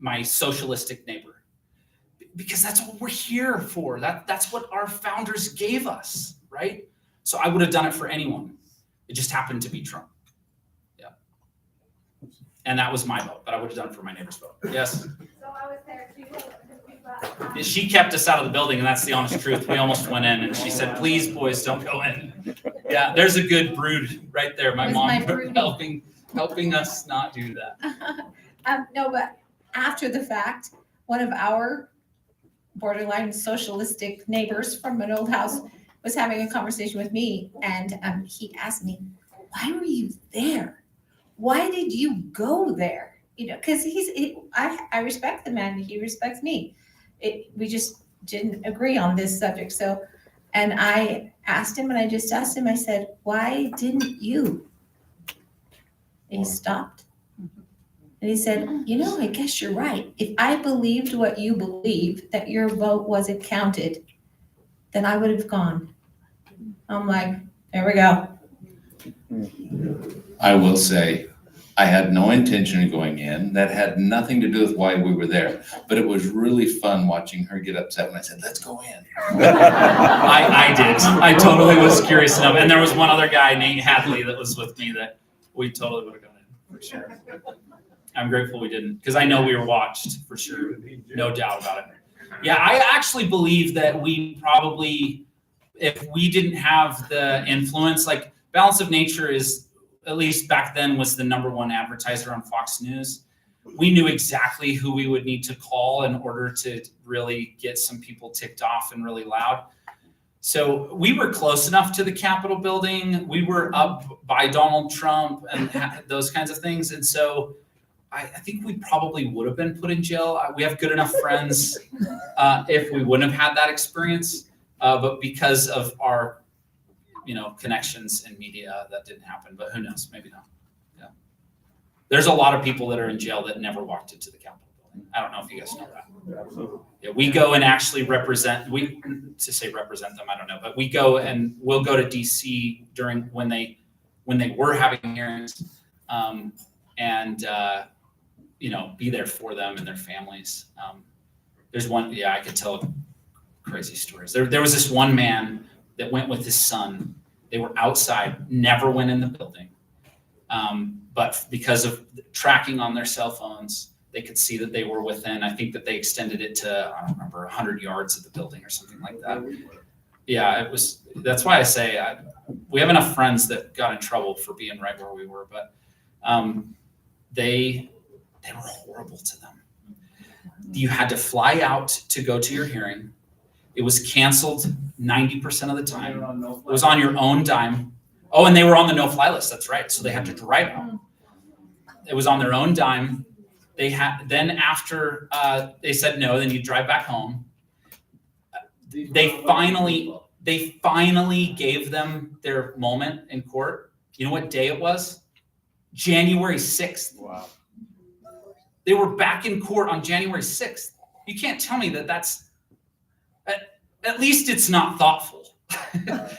my socialistic neighbor. Because that's what we're here for. That's what our founders gave us, right? So I would have done it for anyone. It just happened to be Trump. Yeah. And that was my vote, but I would have done it for my neighbor's vote. Yes? So I was there too. She kept us out of the building, and that's the honest truth. We almost went in, and she said, please, boys, don't go in. Yeah, there's a good brood right there. My Where's mom my broodie? helping us not do that. No, but after the fact, one of our borderline socialistic neighbors from an old house was having a conversation with me, and he asked me, why were you there? Why did you go there? You know, because I respect the man, he respects me. We just didn't agree on this subject. So, and I asked him, I said, why didn't you? And he stopped. And he said, I guess you're right. If I believed what you believe, that your vote wasn't counted, then I would have gone. I'm like, there we go. I will say, I had no intention of going in. That had nothing to do with why we were there. But it was really fun watching her get upset when I said, let's go in. I did. I totally was curious enough. And there was one other guy, Nate Hadley, that was with me that we totally would have gone in, for sure. I'm grateful we didn't, because I know we were watched, for sure. No doubt about it. Yeah, I actually believe that we probably, if we didn't have the influence, like Balance of Nature is, at least back then, was the #1 advertiser on Fox News. We knew exactly who we would need to call in order to really get some people ticked off and really loud. So we were close enough to the Capitol building. We were up by Donald Trump and those kinds of things. And so I think we probably would have been put in jail. We have good enough friends if we wouldn't have had that experience. But because of our connections in media, that didn't happen, but who knows, maybe not. Yeah. There's a lot of people that are in jail that never walked into the Capitol building. I don't know if you guys know that. Absolutely. Yeah, we go and actually represent them, I don't know, but we'll go to DC during when they were having hearings, and be there for them and their families. There's one, I could tell crazy stories. There was this one man that went with his son. They were outside, never went in the building. But because of tracking on their cell phones, they could see that they were within, I think that they extended it to, I don't remember, 100 yards of the building or something like that. Yeah, that's why I say we have enough friends that got in trouble for being right where we were, but they were horrible to them. You had to fly out to go to your hearing. It was canceled 90% of the time. It was on your own dime. Oh, and they were on the no-fly list. That's right. So they had to drive out. It was on their own dime. Then after they said no, then you drive back home. They finally gave them their moment in court. You know what day it was? January 6th. Wow. They were back in court on January 6th. You can't tell me that's, at least it's not thoughtful,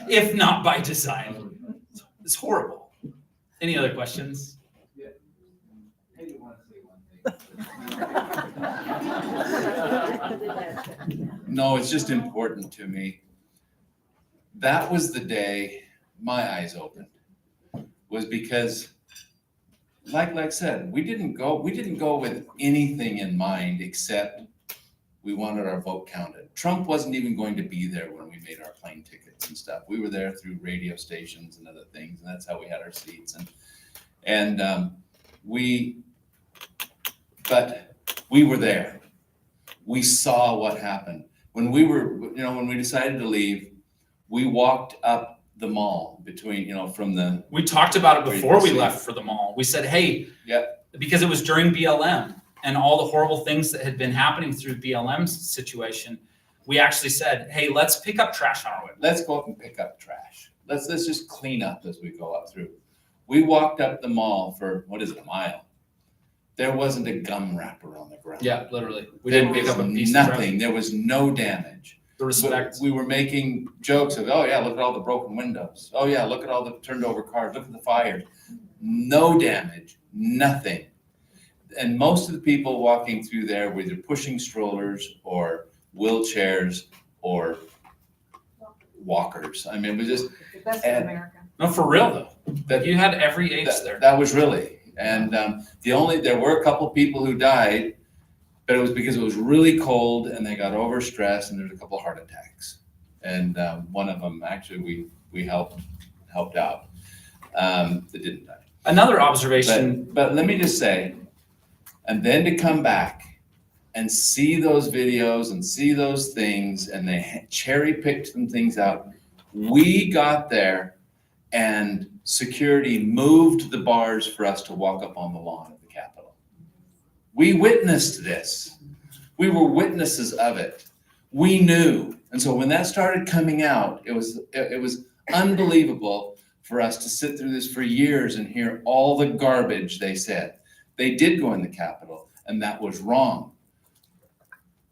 if not by design. It's horrible. Any other questions? Yeah. Hey, you want to say one thing? No, it's just important to me. That was the day my eyes opened, was because, like Lex said, we didn't go with anything in mind except we wanted our vote counted. Trump wasn't even going to be there when we made our plane tickets and stuff. We were there through radio stations and other things, and that's how we had our seats. But we were there. We saw what happened. When we decided to leave, we walked up the mall from We talked about it before we left for the mall. We said, hey, because it was during BLM and all the horrible things that had been happening through BLM's situation, we actually said, hey, let's pick up trash on our way. Let's go up and pick up trash. Let's just clean up as we go up through. We walked up the mall for, a mile. There wasn't a gum wrapper on the ground. Yeah, literally. We didn't pick up a piece of nothing. There was no damage. The respect. We were making jokes of, oh yeah, look at all the broken windows. Oh yeah, look at all the turned over cars. Look at the fires. No damage, nothing. and most of the people walking through there were either pushing strollers or wheelchairs or walkers. I mean, it was just, The best And- of America. No, for real though. That you had every age there. that was really, and there were a couple people who died, but it was because it was really cold and they got overstressed and there was a couple of heart attacks. And one of them, actually, we helped out, that didn't die. Another observation. But let me just say, and then to come back and see those videos and see those things, and they cherry picked some things out. We got there and security moved the bars for us to walk up on the lawn of the Capitol. We witnessed this. We were witnesses of it. We knew. And so when that started coming out, it was unbelievable for us to sit through this for years and hear all the garbage they said. They did go in the Capitol, and that was wrong.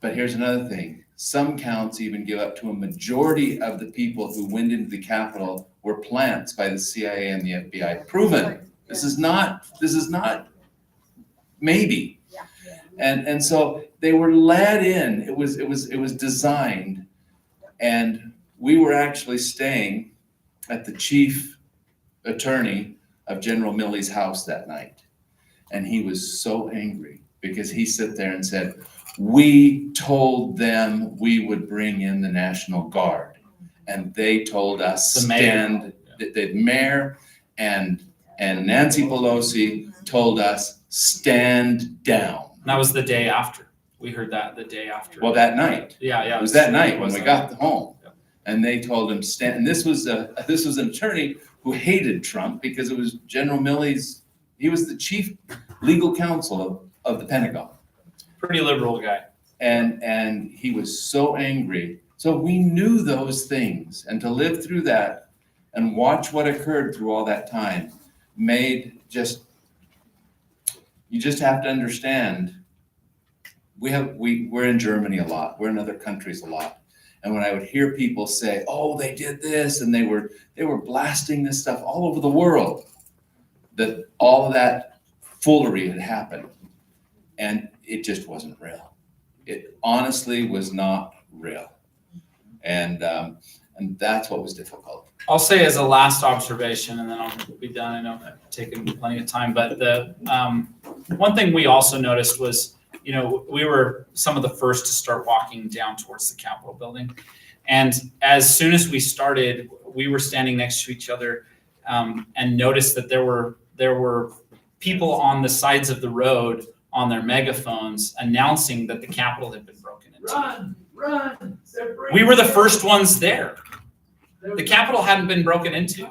But here's another thing. Some counts even give up to a majority of the people who went into the Capitol were plants by the CIA and the FBI. Proven. This is not maybe. And so they were led in. It was designed, and we were actually staying at the chief attorney of General Milley's house that night. And he was so angry because he sat there and said, we told them we would bring in the National Guard, and they told us The mayor. the mayor and Nancy Pelosi told us stand down. That was the day after. We heard that the day after. Well, that night. Yeah. It was that night when was we that got night. home. Yeah. And they told him stand, and this was an attorney who hated Trump because it was General Milley's, he was the chief legal counsel of the Pentagon. Pretty liberal guy. And he was so angry. So we knew those things, and to live through that and watch what occurred through all that time you just have to understand, we're in Germany a lot, we're in other countries a lot. And when I would hear people say, oh, they did this, and they were blasting this stuff all over the world, that all of that foolery had happened. And it just wasn't real. It honestly was not real. And that's what was difficult. I'll say as a last observation, and then I'll be done. I know I've taken plenty of time, but the one thing we also noticed was, we were some of the first to start walking down towards the Capitol building. And as soon as we started, we were standing next to each other and noticed that there were people on the sides of the road on their megaphones announcing that the Capitol had been broken into. Run! We were the first ones there. The Capitol hadn't been broken into.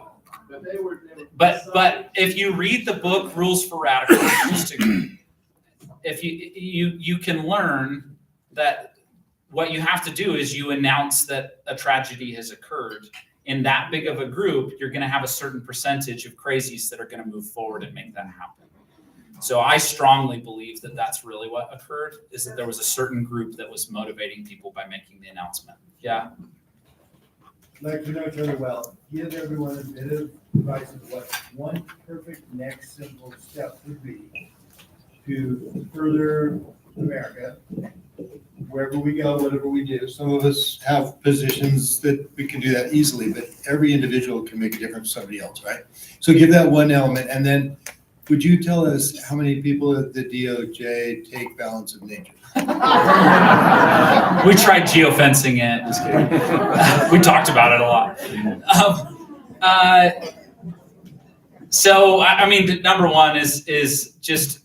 But if you read the book Rules for Radicals, if you can learn that what you have to do is you announce that a tragedy has occurred. In that big of a group, you're going to have a certain percentage of crazies that are going to move forward and make that happen. So I strongly believe that that's really what occurred, is that there was a certain group that was motivating people by making the announcement. Yeah. Like, we know each other well, give everyone a bit of advice of what one perfect next simple step would be to further America, wherever we go, whatever we do. Some of us have positions that we can do that easily, but every individual can make a difference to somebody else, right? So give that one element, and then would you tell us how many people at the DOJ take balance of nature? We tried geofencing it. Just kidding. We talked about it a lot. So I mean, number one is just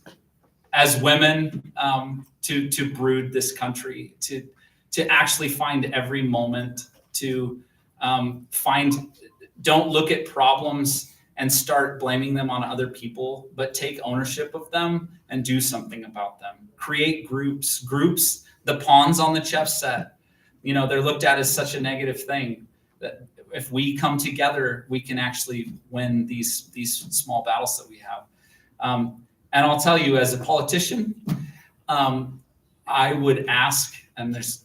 as women to brood this country, to actually find every moment, to don't look at problems and start blaming them on other people, but take ownership of them and do something about them. Create groups, the pawns on the chess set. They're looked at as such a negative thing that if we come together, we can actually win these small battles that we have. And I'll tell you, as a politician, I would ask, and there's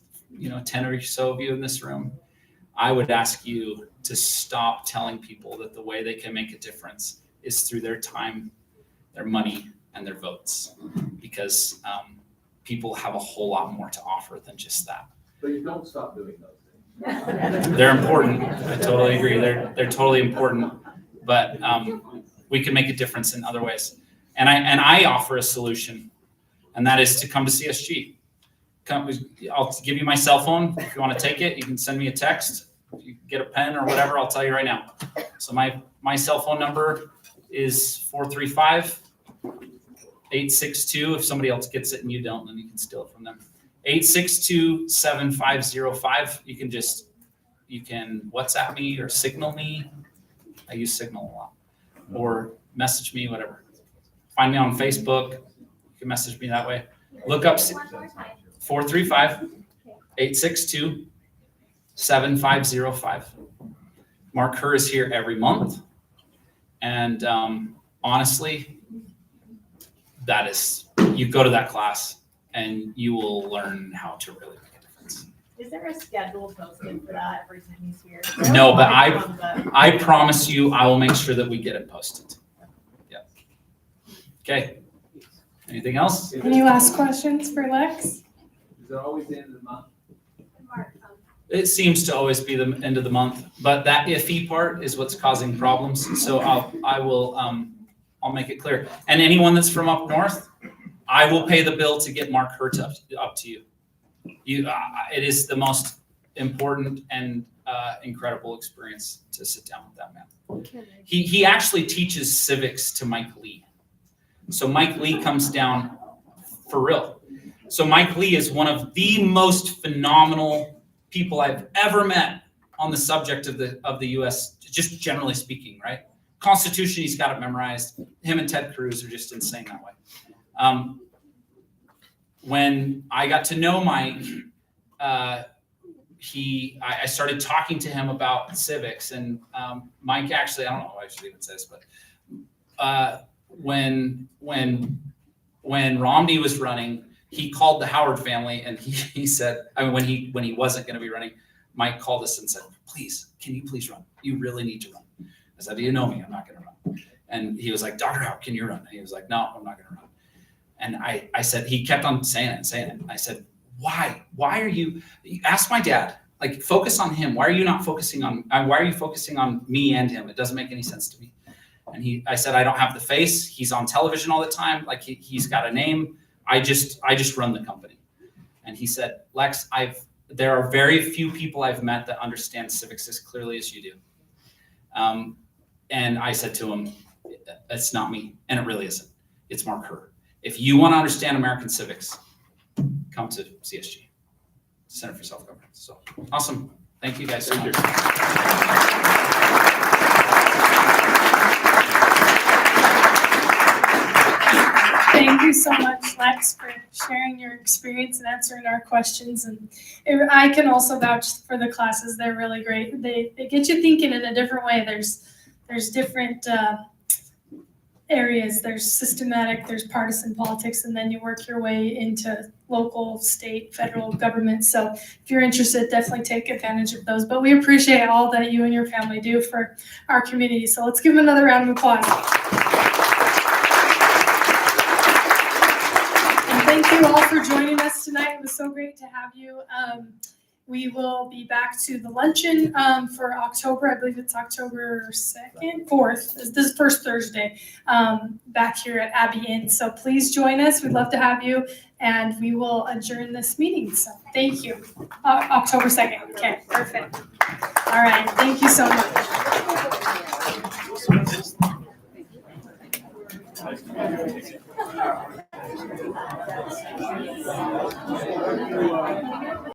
10 or so of you in this room, I would ask you to stop telling people that the way they can make a difference is through their time, their money, and their votes. because people have a whole lot more to offer than just that. But you don't stop doing those things. They're important. I totally agree. They're totally important, but we can make a difference in other ways. And I offer a solution, and that is to come to CSG. I'll give you my cell phone. If you want to take it, you can send me a text. If you get a pen or whatever, I'll tell you right now. So my cell phone number is 435-862. If somebody else gets it and you don't, then you can steal it from them. 862-7505. You can WhatsApp me or Signal me. I use Signal a lot. Or message me, whatever. Find me on Facebook. You can message me that way. Look up 435-862-7505. Mark Kerr is here every month. And honestly, you go to that class and you will learn how to really make a difference. Is there a schedule posted for that every time he's here? No, but I promise you, I will make sure that we get it posted. Yeah. Okay. Anything else? Any last questions for Lex? Is it always the end of the month? It seems to always be the end of the month, but that iffy part is what's causing problems. So I'll make it clear. And anyone that's from up north, I will pay the bill to get Mark Hurt up to you. It is the most important and incredible experience to sit down with that man. He actually teaches civics to Mike Lee. So Mike Lee comes down for real. So Mike Lee is one of the most phenomenal people I've ever met on the subject of the U.S., just generally speaking, right? Constitution, he's got it memorized. Him and Ted Cruz are just insane that way. When I got to know Mike, I started talking to him about civics, and Mike actually, I don't know if I should even say this, but when Romney was running, he called the Howard family, and he said, when he wasn't going to be running, Mike called us and said, "Please, can you please run? You really need to run." I said, "Do you know me? I'm not going to run." And he was like, "Dr. Howard, can you run?" And he was like, "No, I'm not going to run." And I said, he kept on saying it. And I said, "Why? Why are you?" Ask my dad. Like, focus on him. Why are you not focusing on? Why are you focusing on me and him? It doesn't make any sense to me. And I said, "I don't have the face. He's on television all the time. Like he's got a name. I just run the company." And he said, "Lex, there are very few people I've met that understand civics as clearly as you do." And I said to him, "It's not me," and it really isn't. It's Mark Kerr. If you want to understand American civics, come to CSG, Center for Self-Governance. So awesome. Thank you guys so much. Thank you so much, Lex, for sharing your experience and answering our questions. And I can also vouch for the classes. They're really great. They get you thinking in a different way. There's different areas. There's systematic, there's partisan politics, and then you work your way into local, state, federal government. So if you're interested, definitely take advantage of those. But we appreciate all that you and your family do for our community. So let's give them another round of applause. And thank you all for joining us tonight. It was so great to have you. We will be back to the luncheon for October. I believe it's October 2nd, 4th. This is first Thursday back here at Abbey Inn. So please join us. We'd love to have you. And we will adjourn this meeting. So thank you. October 2nd. Okay, perfect. All right. Thank you so much.